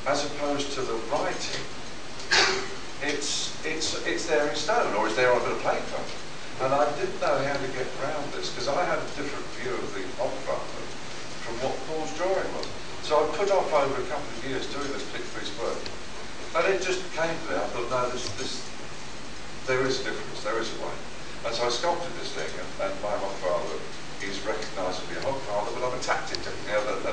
as opposed to the writing, it's there in stone, or it's there on a bit of paper. And I didn't know how to get around this because I had a different view of the hog farm from what Paul's drawing was. So I put off over a couple of years doing this piece work. And it just came to me, I thought, no, there is a difference, there is a way. And so I sculpted this thing, and my hog father is recognisably a hog father, but I've attacked it, you know, that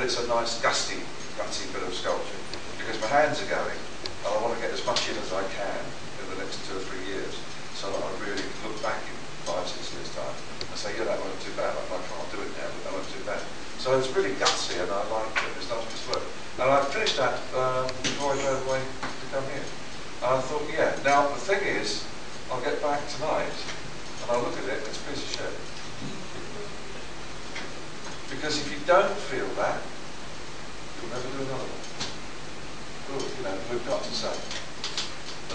it's a nice gusty bit of sculpture. Because my hands are going, and I want to get as much in as I can in the next 2 or 3 years, so that I really look back in 5 or 6 years' time and say, yeah, that wasn't too bad, I can't do it now, but that wasn't too bad. So it's really gutsy, and I like it. It's nice piece of work. And I finished that before I drove away to come here. And I thought, yeah. Now the thing is, I'll get back tonight, and I'll look at it. It's a piece of shit. Because if you don't feel that, you'll never do another one. Well, you know, we've got to say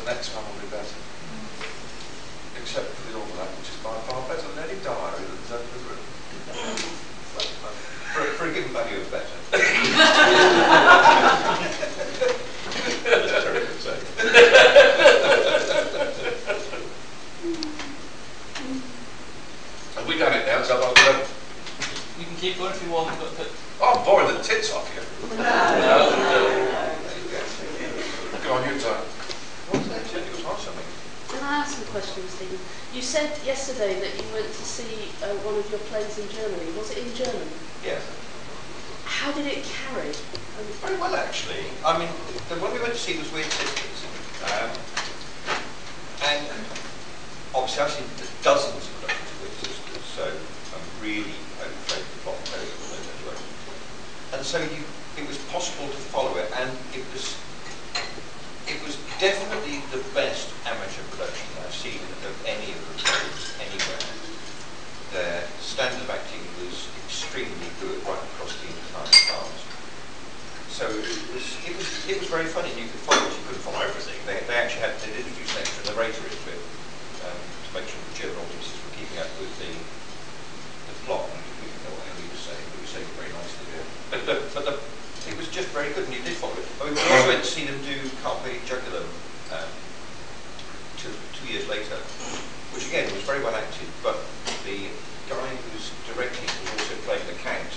the next one will be better. Except for the almanac, which is by far better than any diary that's ever been written. Frigging value of better. Have we done it now? So you can keep going if you want. Oh, I'm boring the tits off you. No. Go on, you time. What's that? It was on something. I ask a question, Stephen? You said yesterday that you went to see one of your plays in Germany. Was it in German? Yeah. How did it carry? Very well, actually. I mean, the one we went to see was Weird Sisters. And obviously I've seen dozens of productions of Weird Sisters, so I'm really afraid the plot very well anyway. And so it was possible to follow it, and it was definitely the best amateur production I've seen of any of the plays anywhere. Their standard of acting was extremely good right across the entire cast. So it was very funny, and you could follow it. You couldn't follow everything. They actually they introduced an extra narrator into it to make sure the German audiences were keeping up with the plot. And we didn't know what he was saying, but he was saying it very nicely there. But it was just very good, and you did follow it. I mean, we also went to see them do Carpe Jugulum 2 years later, which again was very well acted, but the guy who was directing was also playing the Count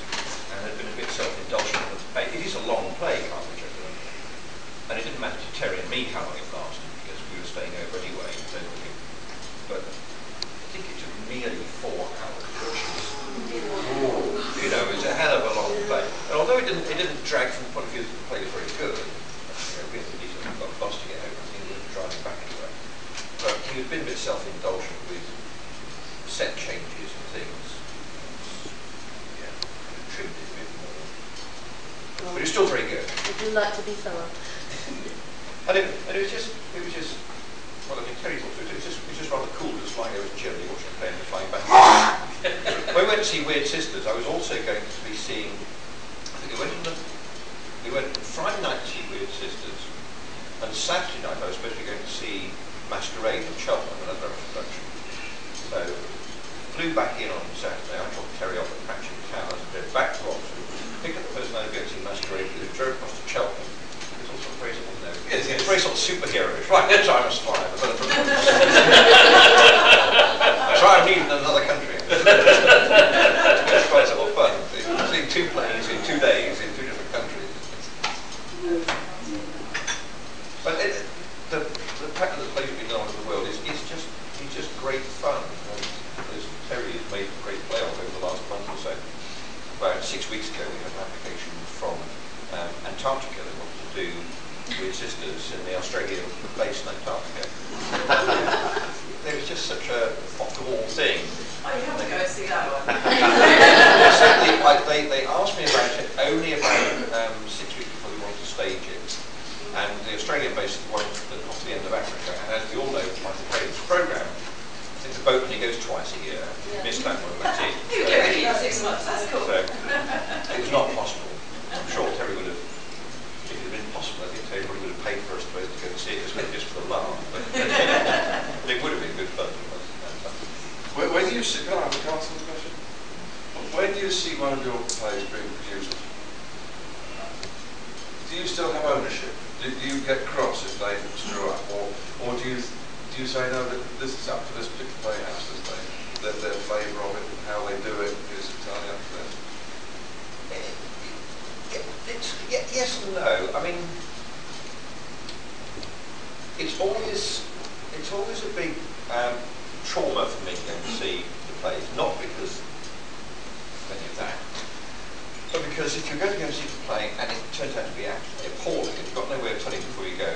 and had been a bit self-indulgent. It is a long play, Carpe Jugulum, and it didn't matter to Terry and me how long it lasted because we were staying over anyway. But I think it's nearly 4 hours, which is, you know, it's a hell of a long play. And although it didn't drag from the point of view that the play was very good, we got a bus to get home, I think we were driving back anyway. But he was been a bit self-indulgent with set changes and things. Yeah, trimmed it a bit more. But it's still very good. Would you like to be thorough? And it was just, well, I mean, Terry thought it was just rather cool, just flying over to Germany, watching a plane and flying back. When we went to see Weird Sisters, I was also going to be seeing, I think we went Friday night to see Weird Sisters, and Saturday night I was supposed to be going to see Masquerade in Cheltenham, another production. So, flew back in on Saturday, I dropped Terry off at Pratchets Discworld, and drove back to Oxford, picked up the person I was going to see Masquerade with, and drove across to Cheltenham. It's all sort of very sort of, it's very sort of superhero-ish. Right, next time I must fly. So I'm needing another country. It's quite sort of fun. Seeing 2 plays in 2 days in 2 different countries. But the pattern of the plays we've been on in the world is just great fun. And as Terry has made a great play on over the last month or so. About 6 weeks ago we had an application from Antarctica that wanted to do Weird Sisters in the Australian base in Antarctica. It was just such a off-the-wall thing. Oh, you have to go and see that one. Certainly, they asked me about it only about 6 weeks before we wanted to stage it. And the Australian base is the one off the end of Africa. And as we all know, by the Briggs programme, I think the boat only goes twice a year. Yeah. Missed that one, that's it. You get ready for 6 months, that's cool. So, it was not possible. I'm sure Terry would have, if it had been possible, I think Terry would have paid for us to go and see it just for the laugh. But it would have been good fun. When you see, can I have a answer the question? When you see one of your plays being produced, do you still have ownership? Do you get cross if they screw up, or do you say no, that this is up to this particular playhouse, that their flavour of it and how they do it is entirely up to them? Yes and no. I mean, it's always a big trauma for me going to see the plays, not because of any of that, but because if you're going to go and see the play and it turns out to be actually appalling, and you've got no way of telling before you go,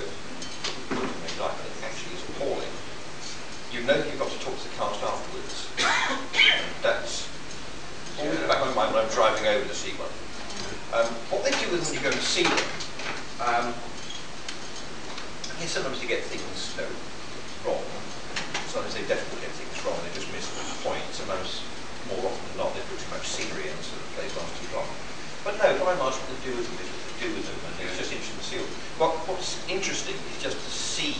like it actually is appalling, you know you've got to talk to the cast afterwards. That's always in the back of my mind when I'm driving over to see one. What they do when you go and see them, sometimes they get things wrong. Sometimes they definitely get things wrong, they just miss the point. Sometimes, more often than not, they put too much scenery in so the plays last too long. But no, by and large, what they do with them is what they do with them, and it's just interesting to see. What's interesting is just to see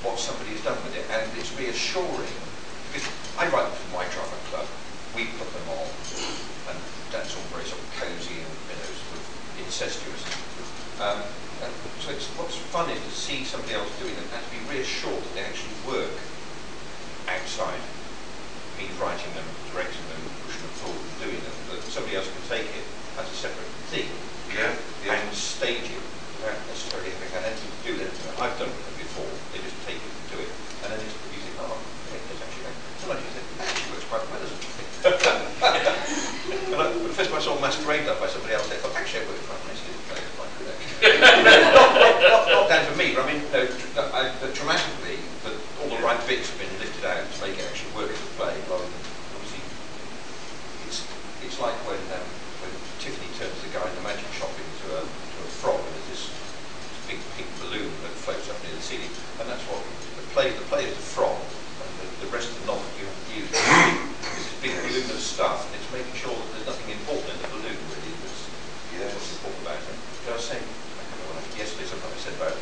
what somebody has done with it, and it's reassuring, because I write them for my drama club, we put them on, and that's all very sort of cosy and sort of incestuous. And so what's fun is to see somebody else doing them and to be reassured that they actually work outside me writing them, directing them, pushing them forward, and doing them, that somebody else can take it as a separate thing and stage it without necessarily having had anything to do with it. I've done it before, they just take it and do it. masqueraded up by somebody else. They thought, actually, it worked quite nicely. It played quite good, actually. not down to me, but I mean, dramatically, all the right bits have been lifted out to make it actually work as a play, rather than, obviously, it's like when Tiffany turns the guy in the magic shop into a frog, and there's this big pink balloon that floats up near the ceiling, and that's what the play is the frog, and the rest of the novel you have to use is this big balloon of stuff, and it's making sure that there's nothing important in the balloon, really, that's what's important about it. But I was saying, I can't remember yesterday, something I said about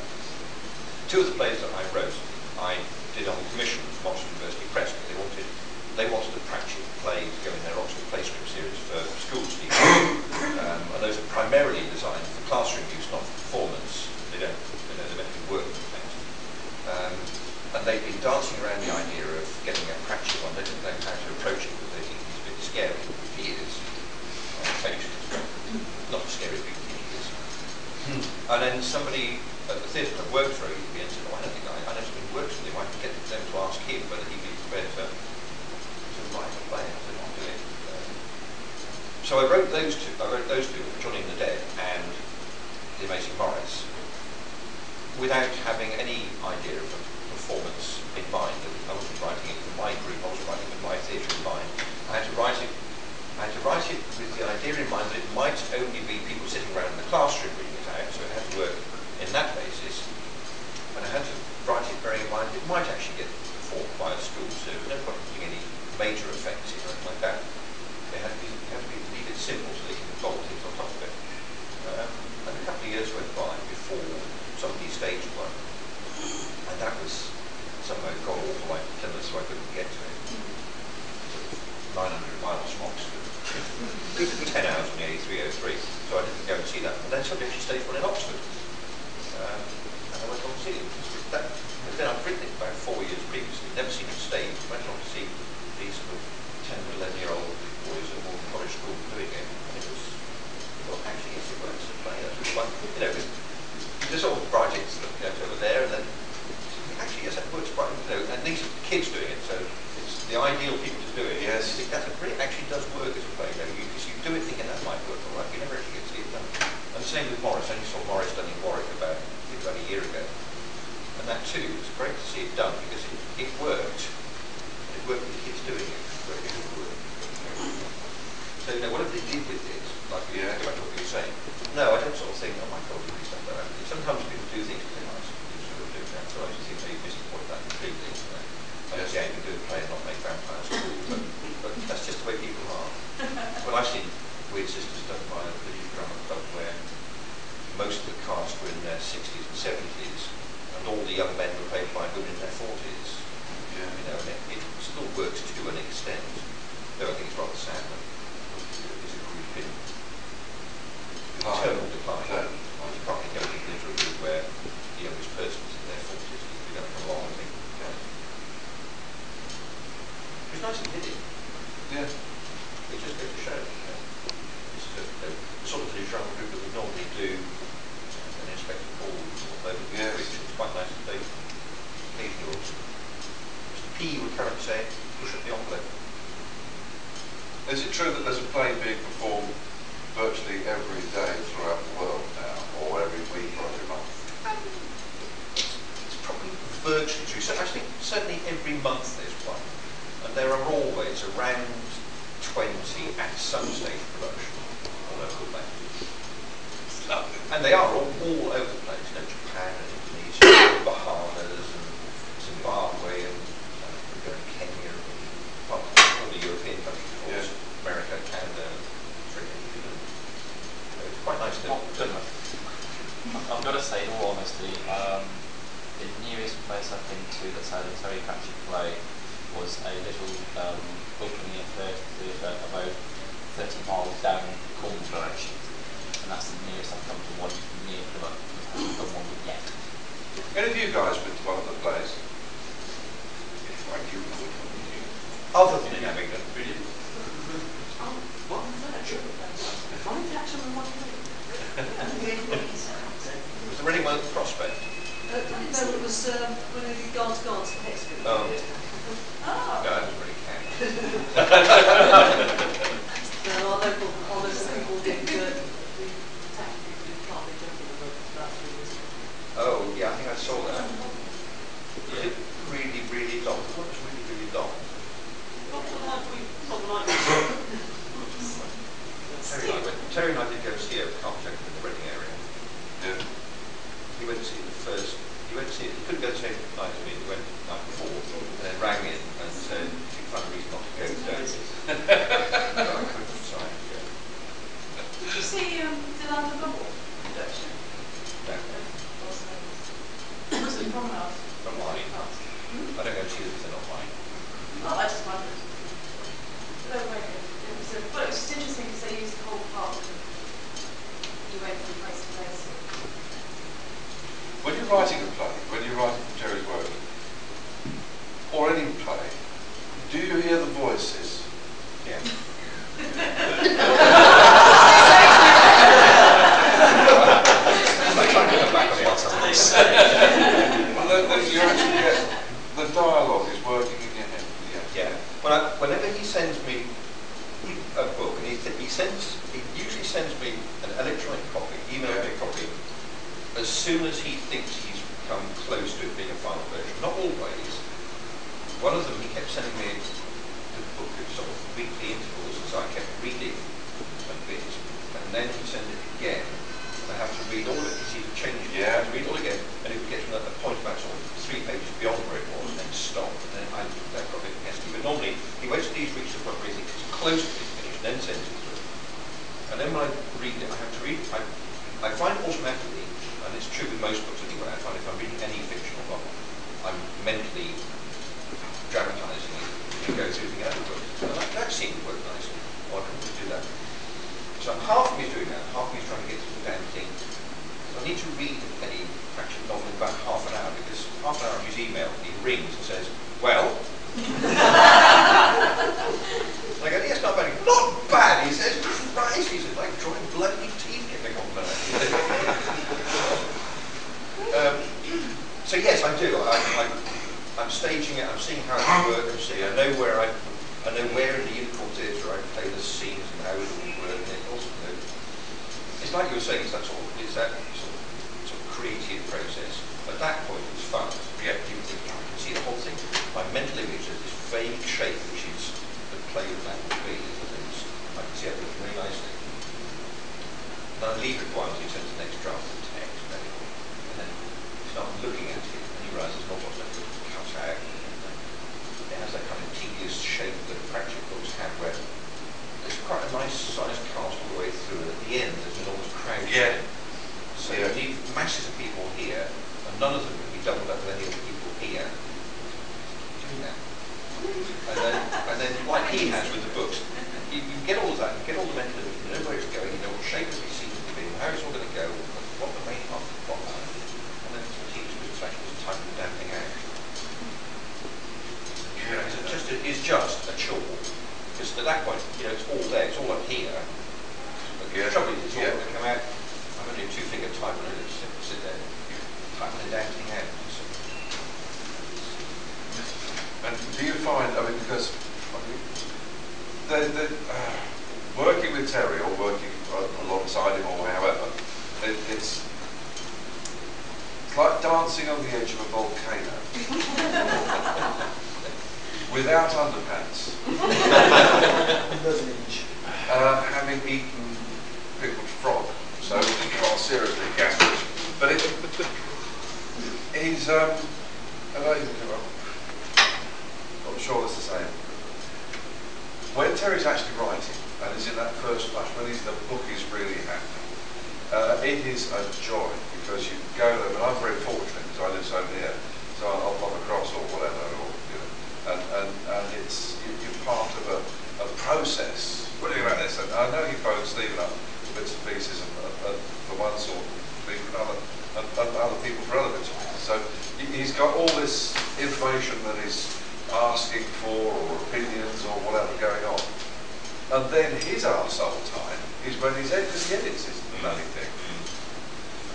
two of the plays that I wrote, I did on commission from Oxford University Press, but they wanted a Pratchett play to go in their Oxford Play Script series for school students. And those are primarily designed for classroom use, not for performance. They're meant to be work things. And they've been dancing around the idea of getting a Pratchett one. They didn't know how to approach it, because they think he's a bit scary, which he is. Not as scary as we think he is. And then somebody at the theatre club worked for EB and said, I don't think I know somebody who works with him. I can get them to ask him whether he'd be prepared to write a play. I said, I'll do it. So I wrote those two, Johnny and the Dead and The Amazing Morris, without having any idea of a performance in mind. I wasn't writing it for my group, I wasn't writing it with my theatre in mind. I had to write it with the idea in mind that it might only be people sitting around in the classroom reading it out, so it had to work in that basis. And I had to write it bearing in mind that it might actually get performed by a school, so there was no point in putting any major effects in or anything like that. They had to leave it simple so they can bolt things on top of it. And a couple of years went by before somebody staged one, and that was somehow got all the way to Plymouth, so I couldn't get to it. 900 miles from Oxford. 10 hours on the A303, so I didn't go and see that. And then somebody actually staged one in Oxford. And I went on to see it. But then I'd written it about 4 years previously, never seen it staged. Went on to see these sort of 10 to 11-year-old boys at Morton College School doing it. And it was, well, actually, yes, it works as a play. That's really fun. There's all the projects that over there, and then actually, yes, that works quite, and these are kids doing it, so it's the ideal people to do it. Yes. I think that really actually does work as a play, because you do it thinking that might work all right, you never actually get to see it done. And the same with Morris. I only saw Morris done in Warwick about a year ago. And that too, it was great to see it done, because it worked. It worked with the kids doing it. So, whatever they did with it, like, go back to what you were saying, no, I don't sort of think, oh my God, we do stuff like that. Sometimes people do things because they're nice, people sort of do that, so I just think they missed the point of that completely. Yes, yeah, you can do a play and not make vampires cool, but that's just the way people are. Well, I've seen Weird Sisters done by a British drama club where most of the cast were in their 60s and 70s, and all the young men were played by women in their 40s. Yeah. And it still works to an extent, though I think it's rather sad that there's a group in eternal decline. You can't get going into a group where the youngest person's in their 40s, you're going to come along and think, it was nice and hidden. Yeah. It just goes to show. It's the sort of the drama group that we normally do an Inspector Paul or which is quite nice to do. Occasionally also. Mr. P would currently say, push up the envelope. Is it true that there's a play being performed virtually every day throughout the world now, or every week or every month? It's probably virtually true. So I think certainly every month there's one. And there are always around 20 at some stage of production all over the place. And they are all over the place. Japan and Indonesia, and Bahamas and Zimbabwe and Kenya and all the European countries, of course, America, Canada, Australia, New Zealand. It's quite nice to I've got to say, in all honesty, the nearest place I've been to that's had a very Pratchett play was a little opening theatre about 30 miles down Cornwall direction, and that's the nearest I've come to one near Plymouth. I haven't done one yet. Any of you guys been to one of the plays? Thank you. Other than in Abingdon. What was that? Fine Jackson and what? Was there anyone at the Prospect? No, it was when we did Guards for Hexford. Oh. Oh. No, that was really camp. No, our local people writing a play, when you're writing for Jerry's work, or any play, do you hear the voices? Yeah. You actually get the dialogue is working in your head. Yeah. Whenever he sends me a book, and he usually sends me an electronic copy, email me a copy, as soon as he thinks he's come close to it being a final version. Not always. One of them, he kept sending me the book at sort of weekly intervals, and so I kept reading a bit, and then he'd send it again, and I have to read all of it, because he'd change it. I have to read all again, and it would get to a point about sort of 3 pages beyond where it was, and then stop, and then that got a bit messy. But normally, he waits till he's reached the point where he thinks it's close to being finished, and then sends it through. And then when I read it, I have to read, I find automatically, and it's true with most books anyway, I find if I'm reading any fictional novel, I'm mentally dramatising it and go through the other books. And that seemed to work nicely. Why couldn't we do that? So half of me is doing that, half of me is trying to get through the damn thing. I need to read any Pratchett novel in about half an hour, because half an hour of his email, he rings and says, well, I go, yes, not bad. Not bad, he says, Christ, he says, like drawing bloody teeth getting on there. So yes, I do. I'm staging it, I'm seeing how it works, I know where in the unicorn theatre I play the scenes and how it will work, and it also, it's like you were saying, it's that sort of creative process. At that point it's fun. You can see the whole thing. My mental image is this vague shape which is the play that would be. I can see everything very nicely. And I leave it once, he sends the next draft of text, and then you start looking at it, and you realise there's not what's left to cut out. It has that kind of tedious shape that Pratchett books have, where there's quite a nice sized cast all the way through, and at the end there's an enormous crowd. Yeah. So you need masses of people here, and none of them can be doubled up with any of the people here. Doing that. And then like he has with the books, you get all of that, you get all the mental image, you know where it's going, you know what shape of the scene to be, how it's all going to go, what the main part of the plot is, and then it's what he does actually just type the damn thing out. It's just a chore. Because at that point, it's all there, it's all up here. But the trouble is, it's all going to come out. I'm only a 2-finger type, and I just sit there, typing the damn thing out. And do you find, because working with Terry or working alongside him or however, it's like dancing on the edge of a volcano without underpants, having eaten pickled frog, so well, seriously gastric. But he's I'm sure it's the same. When Terry's actually writing, and is in that first flash, when the book is really happening, it is a joy, because you go there, and I'm very fortunate because I live so near, so I'll pop across or whatever, and it's you're part of a process. What do you think about this? And I know he phoned Stephen up for bits and pieces, and for one sort of thing, and other people for other bits and pieces. So he's got all this information that he's asking for, or opinions, or whatever going on. And then his arsehole time is when he edits his bloody thing.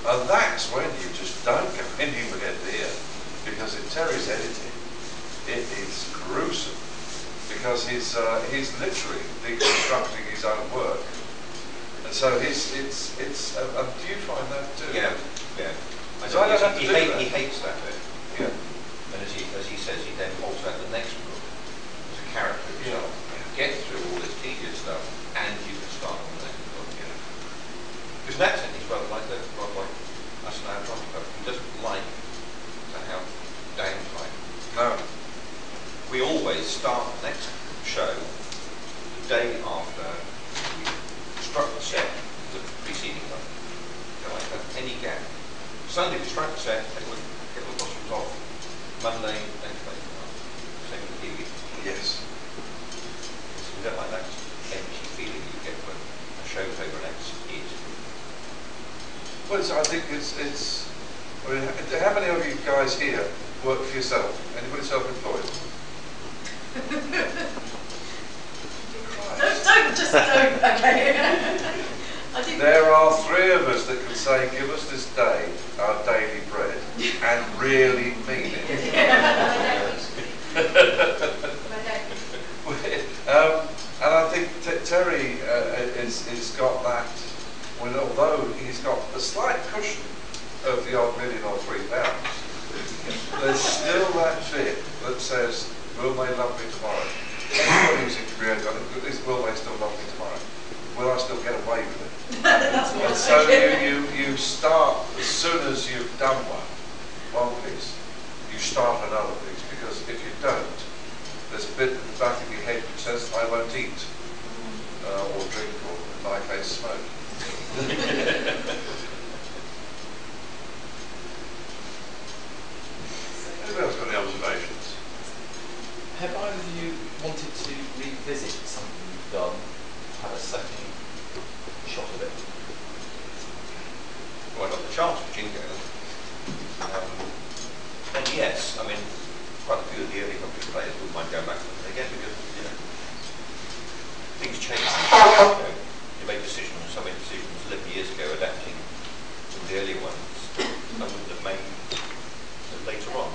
And that's when you just don't go anywhere near, because in Terry's editing, it is gruesome, because he's literally deconstructing his own work. And so do you find that too? Yeah. So I don't have to do that. He hates that bit. Yeah. And as he says, he then holds out the next book as a character himself. Get through all this tedious stuff, and you can start on the next book. Because in that sense, he's rather like us now, he doesn't like to have downtime. No. We always start the next show the day after we struck the set the preceding one. Don't like to have any gap. Sunday we struck the set, get the costumes off. Monday, next day. Same with the TV. Yes. We don't like that empty feeling you get when a show's over and it's. Well, I think it's I mean, how many of you guys here work for yourself? Anybody self-employed? Don't, okay. There are 3 of us that can say, give us this day our daily bread, and really mean it. And I think Terry is got that, well, although he's got a slight cushion of the odd million or 3 pounds, there's still that bit that says, will they love me tomorrow? Anybody who's in career, will they still love me tomorrow? Will I still get away with it? And so you start, as soon as you've done one piece, you start another piece, because if you don't, there's a bit at the back of your head which says, I won't eat, or drink, or in my case, smoke. Anybody else got any observations? Have either of you wanted to revisit something you've done, have a second shot of it? Well, I got the chance for Jingo. And yes, I mean, quite a few of the early public players wouldn't mind going back to them again, because, you know, things change. You make decisions, some made decisions 11 years ago adapting to the earlier ones I wouldn't have made later on.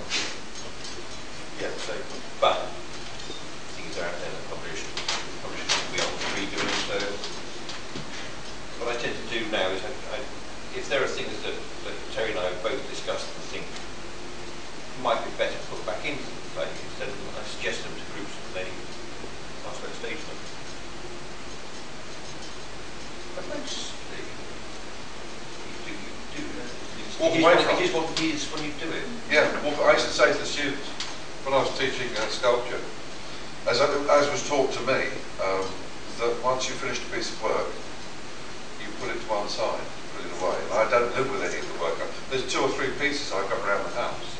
Yeah, so, but things are out there that publishers we are redoing, so what I tend to do now is if there are things that Terry and I have both discussed and think might be better put back into the play, instead of I suggest them to groups and they ask them to stage them. But mostly you do. It is what it is when you do it. Yeah, well, I used to say to the students when I was teaching sculpture, as was taught to me, that once you finished a piece of work, you put it to one side, put it away. And I don't live with any of the work. There's 2 or 3 pieces I've got around the house,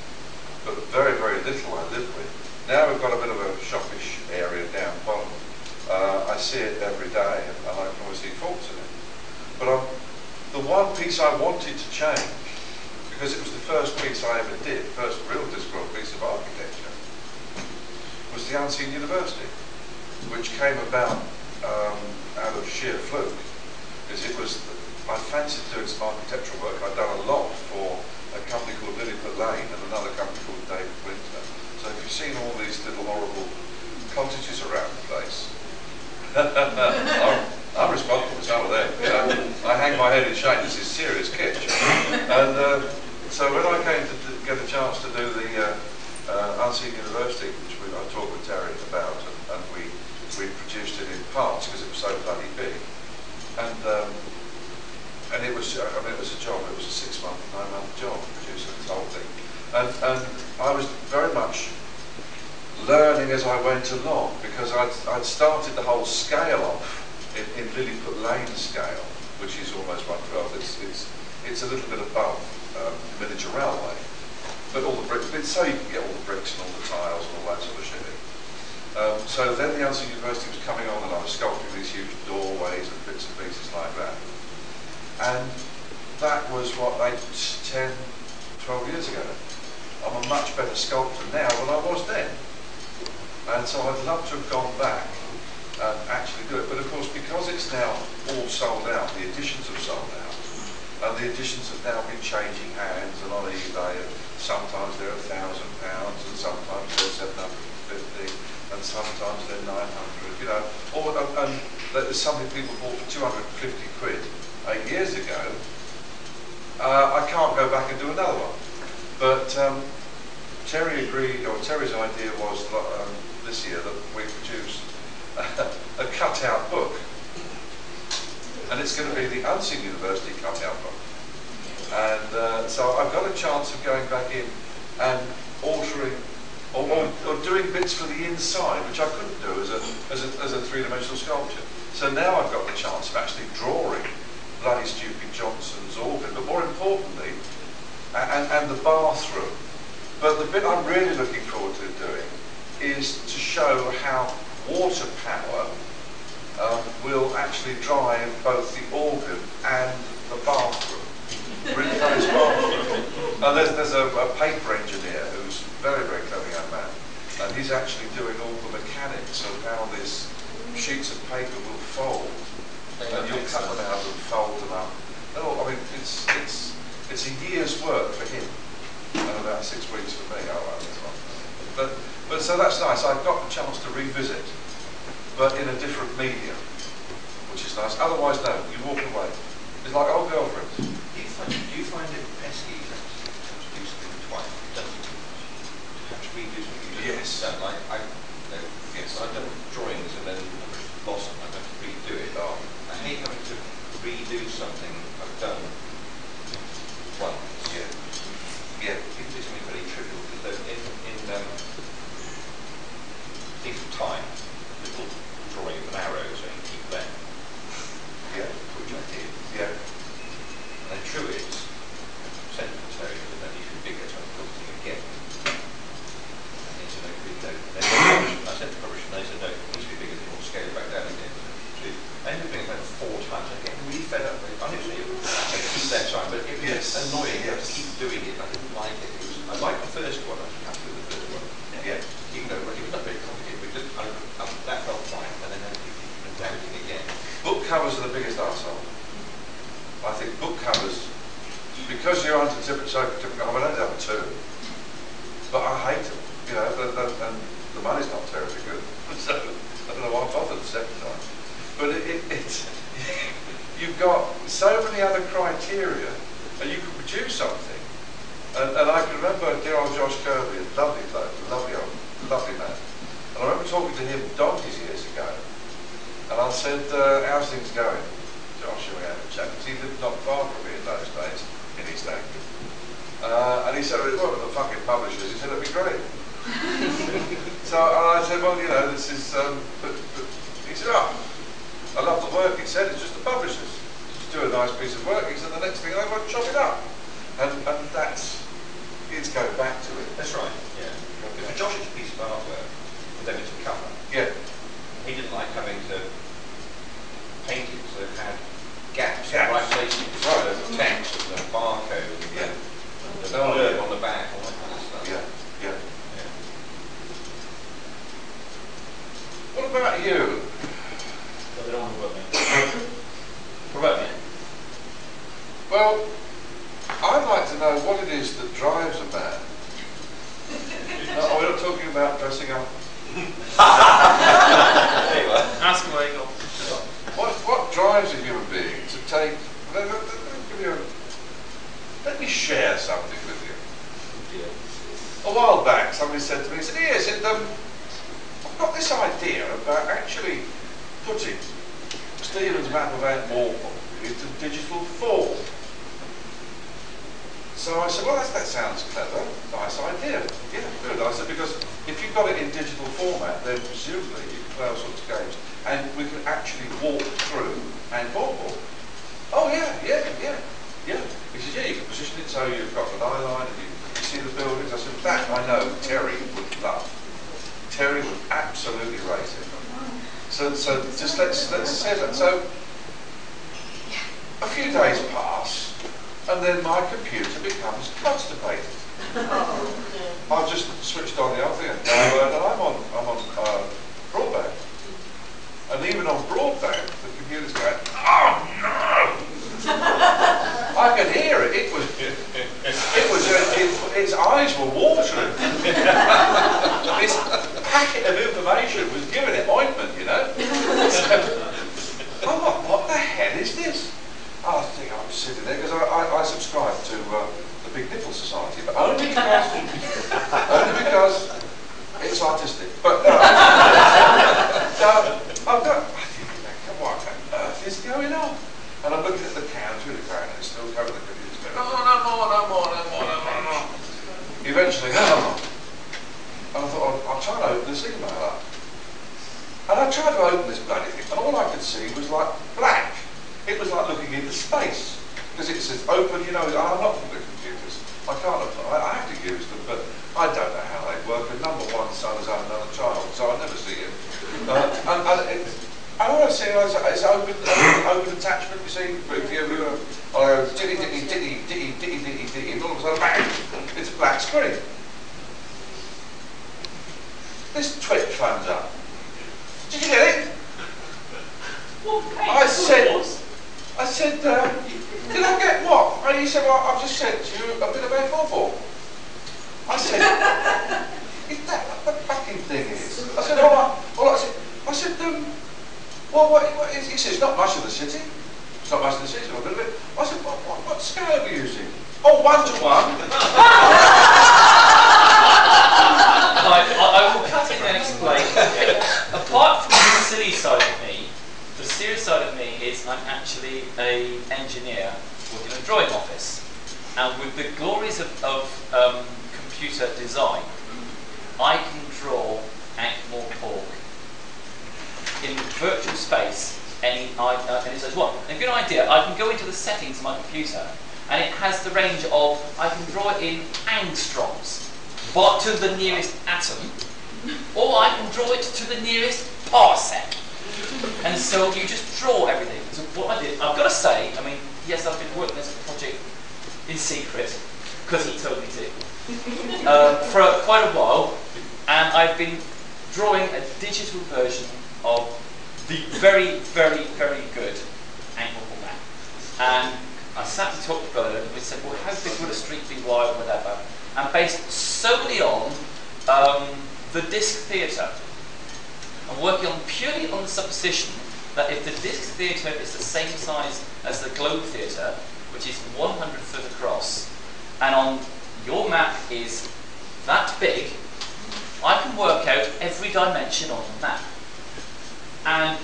but very, very little I live with. Now we've got a bit of a shoppish area down bottom. I see it every day, and I can always see faults in it. But the one piece I wanted to change, because it was the first piece I ever did, first real Discworld piece of architecture, was the Unseen University, which came about out of sheer fluke. Because it was, I fancied doing some architectural work. I'd done a lot for a company called Lilliput Lane and another company called David Winter. So if you've seen all these little horrible cottages around the place, I'm responsible for some of them. You know, I hang my head in shame. This is serious kitsch. And so when I came to get a chance to do the Unseen University, which I talked with Terry about, and we produced it in parts because it was so bloody big, and it was, I mean, it was a job. It was a 6-month, 9-month job producing this whole thing, and I was very much learning as I went along, because I'd started the whole scale off in Lilliput Lane scale, which is almost 1/12. It's a little bit above miniature railway, but all the bricks, so you can get all the bricks and all the tiles and all that sort of shit in. So then the Unseen University was coming on, and I was sculpting these huge doorways and bits and pieces like that. And that was what, 10, 12 years ago. I'm a much better sculptor now than I was then. And so I'd love to have gone back and actually do it. But of course, because it's now all sold out, the editions have sold out, and the editions have now been changing hands and on eBay, and sometimes they're £1,000 and sometimes they're 750 and sometimes they're 900, you know. And there's something people bought for 250 quid 8 years ago. I can't go back and do another one. But Terry agreed, or Terry's idea was this year that we produce a cut-out book. And it's going to be the Unseen University cut-out book. And so I've got a chance of going back in and altering, or doing bits for the inside, which I couldn't do as a three-dimensional sculpture. So now I've got the chance of actually drawing bloody stupid Johnson's organ, but more importantly, and the bathroom. But the bit I'm really looking forward to doing is to show how water power will actually drive both the organ and the bathroom. Really nice bathroom. And there's a paper engineer who's very, very clever young man, and he's actually doing all the mechanics of how these sheets of paper will fold, and you'll cut them out and fold them up. I mean, it's a year's work for him, and about 6 weeks for me. But so that's nice. I've got the chance to revisit, but in a different medium, which is nice. Otherwise, no, you walk away. It's like old girlfriends. Do you find it pesky to do something twice? Don't you? To have to redo something you Yes. done? Like yes, I've done drawings and then lost them. I've had to redo it. Oh. I hate having to redo something I've done once. Yeah. Yeah. People do something very trivial because in piece of time, little drawing of an arrow so you can keep that. Yeah. Which I did. Yeah. And then drew it, sent it to Terry, and then you should bigger, so I looked at it again. And he said, no, really, no. I sent the publisher and they said, no, it needs to be bigger, then we'll scale it back down again. I ended up doing it about 4 times. I get really fed up with it. Honestly, it would keep that time, but it was annoying. You have to keep doing it. I didn't like it. I liked the first one. I was happy with the first one. Yeah. Even though it was not very complicated, but just, that felt fine. And then I keep doubting again. Book covers are the biggest arsehole. I think book covers, because you're onto different, I mean, I don't have 2, but I hate them, you know, and the money's not terribly good. So I don't know why I bothered the second time. But it's you've got so many other criteria, and you can produce something. And I can remember dear old Josh Kirby, a lovely bloke, lovely man. And I remember talking to him donkeys years ago, and I said, how's things going, Josh? And we had a chat, because he lived not far from me in those days, in East Anglia. And he said, well, with the fucking publishers, he said, it'd be great. So and I said, well, you know, this is, but he said, oh, I love the work. He said, it's just the publishers. Just do a nice piece of work. He said, the next thing I won't chop it up. And that's, it's going back to it. That's right, yeah. For Josh's piece of artwork, then it's a cover. Yeah. He didn't like having to paint it so it had gaps in the right places. Right. The text and the barcode and the blurb on the back, all that kind of stuff. Yeah, yeah. What about you? But they don't want to work me. What about me? Well, I'd like to know what it is that drives a man. No, we're not talking about dressing up. Ask away, go. What drives a human being to take? Let me share something with you. Yeah. A while back, somebody said to me, he said, "Yes, I've got this idea about actually putting Stephen's map of Ant Morphle into digital form." So I said, well, that sounds clever, nice idea. Yeah, good. I said, because if you've got it in digital format, then presumably you can play all sorts of games, and we can actually walk through Ant Morphle. Oh yeah. He said, yeah, you can position it so you've got an eye line and you see the buildings. I said, that I know Terry would love. Terry would absolutely rate it. So just let's say that. So a few days pass. And then my computer becomes constipated. I've just switched on the other thing and I'm on broadband. And even on broadband, the computer's going, oh no! I could hear it. Its eyes were watering. This packet of information was giving it ointment, you know. So, what the hell is this? I think I'm sitting there because I subscribe to the Big Nipple Society, but only because it's artistic. But I think, what on earth is going on? And I'm looking at the counter in the ground and it's still covering the computer. No more. Eventually, and I thought, I'll try to open this email up. And I tried to open this bloody thing, and all I could see was like black. It was like looking into space, because it says open, you know, I'm not from the computers. I can't apply, I have to use them, but I don't know how they work. And number one son has had another child, so I never see him. And all I see is open attachment, you see, if you I go, ditty, ditty, ditty, ditty, ditty, ditty, ditty, and all of a sudden, bang, it's a black screen. This twit phones up. Did you get it? I said, did I get what? And he said, well, I've just sent you a bit of F4. I said, is that what the fucking thing is? I said, all right. I said, well, what is, he says, not much of the city. It's not much of the city, a bit of it. I said, what scale are we using? Oh, 1-to-1. I will cut in and explain. Apart from the silly side of me, the serious side of me is I'm actually an engineer working in a drawing office. And with the glories of computer design, I can draw Ankh-Morpork in virtual space. And it says what? A good idea. I can go into the settings of my computer, and it has the range of I can draw it in angstroms, but to the nearest atom, or I can draw it to the nearest parsec. And so you just draw everything. So what I did, I've got to say, I mean, yes, I've been working this project in secret because he told me to for quite a while, and I've been drawing a digital version of the very, very, very good Ankh-Morpork map. And I sat and talked to Bernard, and we said, well, how big would a street be, why, whatever? And based solely on the disc theatre. I'm working on purely on the supposition that if the disc theatre is the same size as the globe theatre, which is 100 foot across, and on your map is that big, I can work out every dimension on the map. And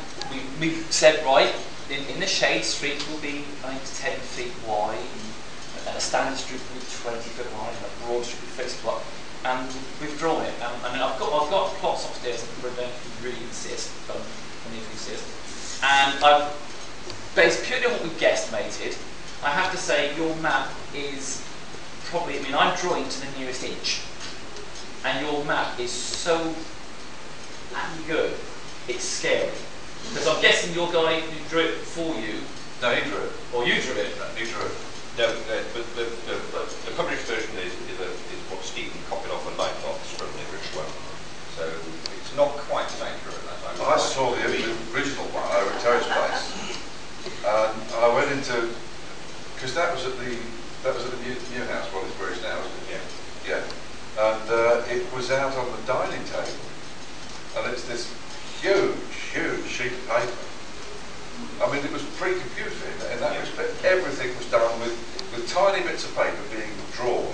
we said, right, in the shade, street will be, I think, 10 feet wide, and a standard street will be 20 foot wide, and a broad street will be 50 foot wide. And we've drawn it. I mean, I've got plots upstairs that you really insist, when you insist. And I've based purely on what we've guesstimated. I have to say, your map is probably, I mean, I'm drawing to the nearest inch, and your map is so good. It's scary. Because I'm guessing your guy who drew it for you. No, he drew it. Or you drew it. No, he drew it. No, but the published version is what Stephen copied off a light box from the original one. So it's not quite as accurate as I saw the original one over at Terry's place. And I went into, because that was at the new house, where it's now, isn't it? Yeah. And it was out on the dining table. And it's this huge sheet of paper. I mean, it was pre-computer in that respect. Everything was done with tiny bits of paper being drawn,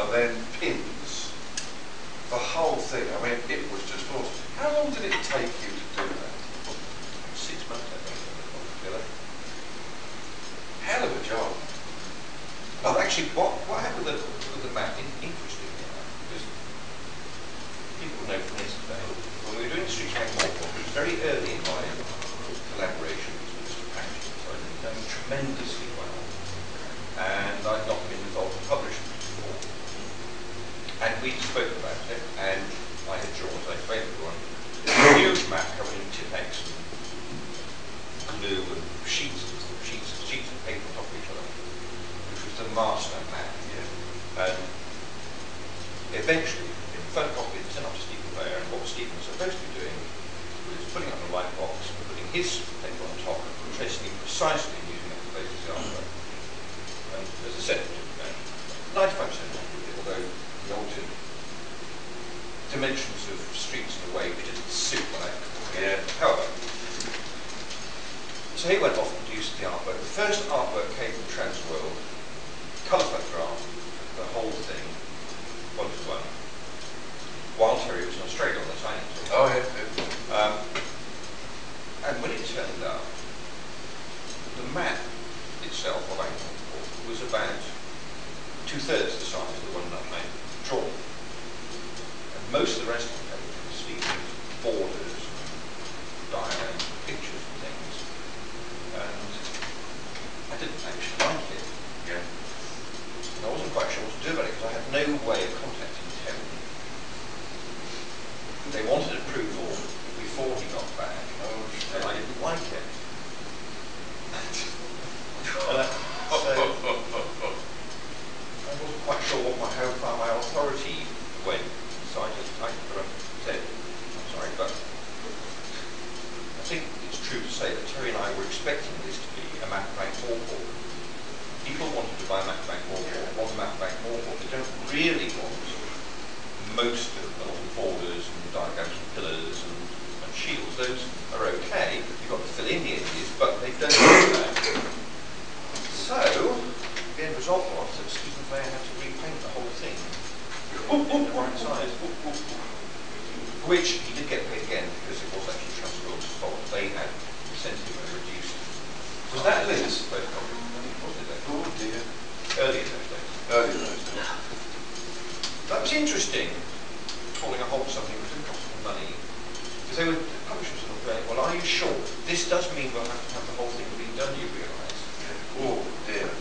and then pins. The whole thing. I mean, it was just awesome. How long did it take you to do that? 6 months, I think. Hell of a job. Well, actually, what happened with the map? Interestingly, because people know from yesterday, when we were doing Streets of Ankh-Morpork, it was very early in my collaboration with Mr. Pratchets. So I'd been going tremendously well, and I'd not been involved in publishing before. And we spoke about it, and I had drawn, as I explained to everyone, a huge map covered in Tipex and glue and sheets of paper on top of each other, which was the master map. And eventually, in photocopy, it sent off to Stephen Blair, and what Stephen was supposed to be doing was putting up a light box, putting his paper on top, and tracing it precisely and using it as the basis of the artwork. And as I said, 95% accurate, although the altered dimensions of streets in a way which didn't suit what I however. So he went off and produced the artwork. The first artwork came from Transworld, colour photograph, the whole thing, 1-to-1. While Terry was in Australia on the signing tour. Oh, yeah. And when it turned up, the map itself of Ankh-Morpork was about 2/3 the size of the one that I drawn. And most of the rest of the page was Stephen's borders, diagrams, pictures and things. And I didn't actually like it. Yeah. And I wasn't quite sure what to do about it because I had no way of contacting Terry. They wanted approval before he got back, and I didn't like it. think it's true to say that Terry and I were expecting this to be a Macbank Morphle. People wanted to buy a Macbank Morphle, want a Macbank Morphle. They don't really want most of the little borders and diagrams and pillars and shields. Those are okay. You've got to fill in the edges, but they don't do that. So, the end result was that Stephen Blair had to repaint the whole thing in the right size. Which he did get paid again because it was actually Transworld's fault. They had sent him a reduced. Was that Liz? Oh dear. Early in those days. Early in those days. That was interesting, calling a whole something which didn't cost them money. Because they were, the publishers were going, well, are you sure? This does mean we'll have to have the whole thing being done, you realise? Oh dear.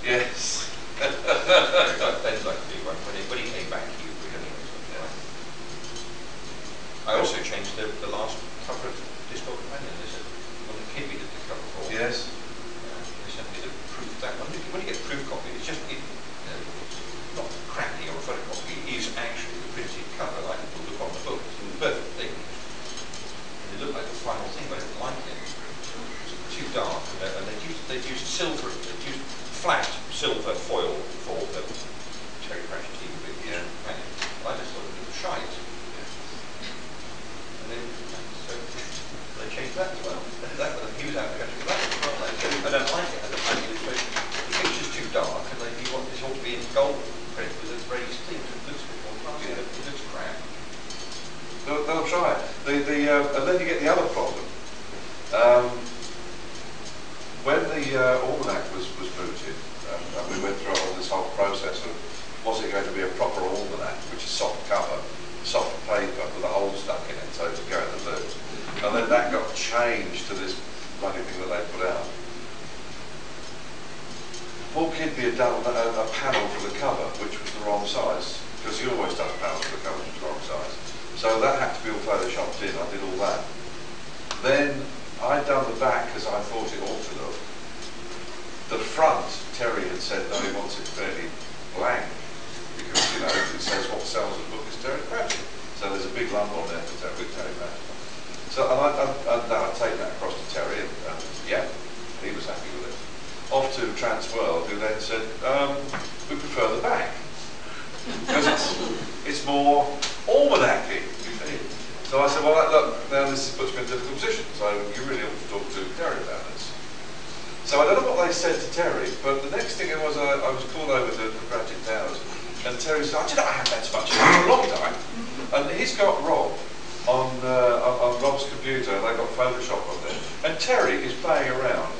Yes. Ben's like to do one. When he came back, he agreed anyway. So, I also changed the last cover of Discworld Companion. They said, well, the Kibby did the cover for. Yes. They sent me the proof of that one. When you get the proof copy, it's just not crappy or a photocopy. It is actually the printed cover, like it will look on the book. It's the perfect thing. And it looked like the final thing, but I didn't like it. It was too dark, and they'd used silver. They'd used flat silver foil for the Terry Pratchett companion. I just thought it was shite. And then so they changed that as well. He was out of the country for that as well. I don't like it. I don't like the illustration. The picture's too dark, and you want this all to be in gold print with a raised thing. It looks a bit more classy. It looks crap. They'll try it. And then you get the other problem. When the almanac was mooted, and we went through all this whole process of was it going to be a proper almanac, which is soft cover, soft paper with a hole stuck in it so it would go in the boot. And then that got changed to this bloody thing that they put out. Paul Kidby had done a panel for the cover, which was the wrong size, because he always does panels for the cover, which was the wrong size. So that had to be all photoshopped in. I did all that. Then I'd done the back as I thought it ought to look. The front, Terry had said, no, he wants it fairly blank, because, you know, it says what sells the book is Terry Pratchett. So there's a big lump on there for Terry Pratchett. So I'd take that across to Terry, and yeah, he was happy with it. Off to Transworld, who then said, we prefer the back, because it's more almanac-y, you see. So I said, well, look, now this puts me in a difficult position, so you really ought to talk to Terry about this. So I don't know what they said to Terry, but the next thing was I was called over to the Pratchett Towers, and Terry said, I haven't had so much for a long time. And he's got Rob on Rob's computer, and they've got Photoshop on there, and Terry is playing around,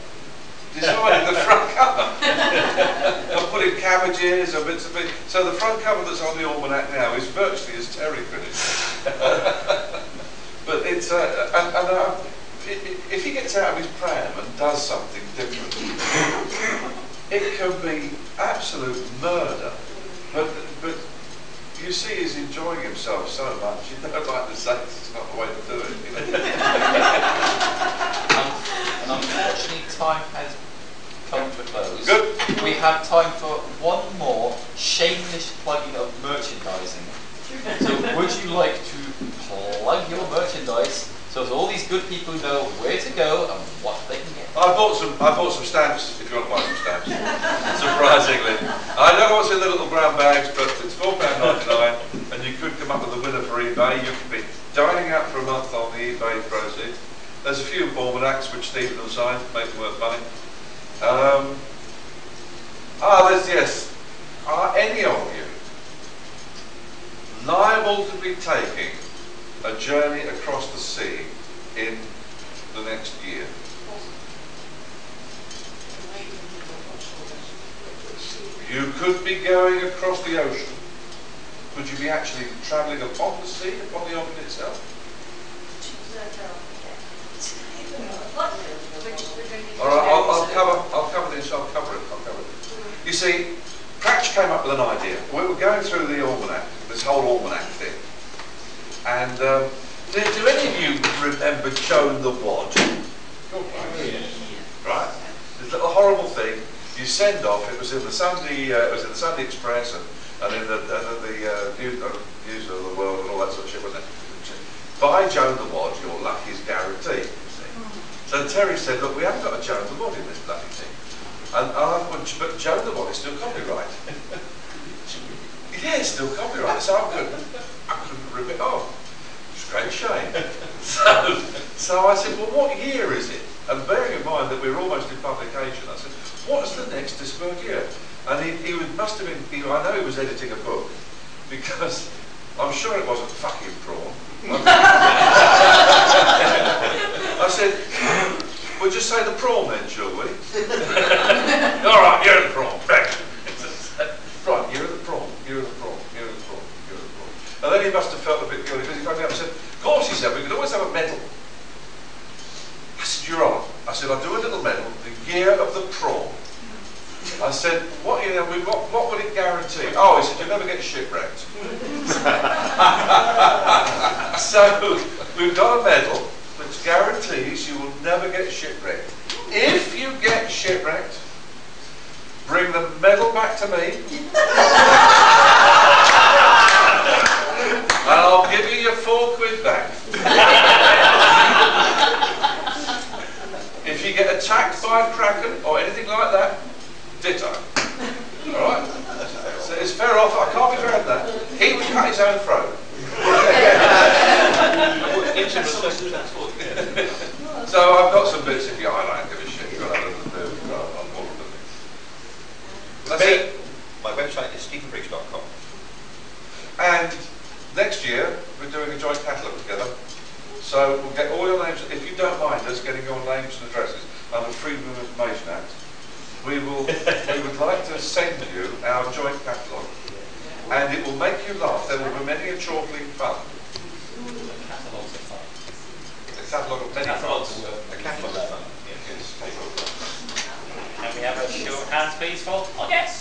designing the front cover. I'm putting cabbages and bits of it. So the front cover that's on the almanac now is virtually as Terry finished. But it's if he gets out of his pram and does something different, it can be absolute murder. But you see he's enjoying himself so much, you don't like to say it's not the way to do it. You know? And unfortunately time has come to a close. Good. We have time for one more shameless plugging of merchandising. So would you like to plug your merchandise so that all these good people know where to go and what they can get? I bought some stamps, if you want to buy some stamps. Surprisingly. I don't know what's in the little brown bags, but it's £4.99, and you could come up with a winner for eBay. You could be dining out for a month on the eBay proceeds. There's a few almanacs which Stephen will sign, make them worth money. Are any of you liable to be taking a journey across the sea in the next year? You could be going across the ocean. Could you be actually travelling upon the sea, upon the ocean itself? All right, I'll cover this. I'll cover it. You see, Pratchett came up with an idea. We were going through the almanac, this whole almanac thing, and do any of you remember Joan the Wad? Right, this little horrible thing you send off. It was in the Sunday, Express, and in the News of the World and all that sort of shit, wasn't it? buy Joan the Wad, your luck is guaranteed. You see. So Terry said, look, we haven't got a Joan the Wad in this bloody thing. And I went, but Joan the Wad is still copyright. Yeah, it's still copyright, so I couldn't rip it off. It's a great shame. So I said, well, what year is it? And bearing in mind that we were almost in publication, I said, what is the next Discworld year? And must have been, I know he was editing a book, because I'm sure it wasn't fucking Prawn. I said, we'll just say the Prawn then, shall we? All right, you're the Prawn. Right, you're the Prawn, you're the Prawn, you're the Prawn, you're the Prawn. And then he must have felt a bit guilty, because he phoned me up and said, of course, he said, we could always have a medal. I said, you're on. I said, I'll do a little medal, the year of the Prawn. I said, what would it guarantee? Oh, he said, you'll never get shipwrecked. So, we've got a medal which guarantees you will never get shipwrecked. If you get shipwrecked, bring the medal back to me, and I'll give you your £4 back. If you get attacked by a kraken or anything like that, ditto. Alright? So it's fair off, I can't be fair at that. He would cut his own throat. So I've got some bits if you I don't give a shit. You've got nothing to do. I'm more of the thing. That's it. My website is stephenbriggs.com. And next year we're doing a joint catalogue together. So we'll get all your names, if you don't mind us getting your names and addresses under Freedom of Information Act, we would like to send you our joint catalogue. And it will make you laugh. There will be many a chortling fun. Catalogues are fun. A catalogue of many fronts. A catalogue of fun. Yes. Can we have a show of hands, please, for our guest?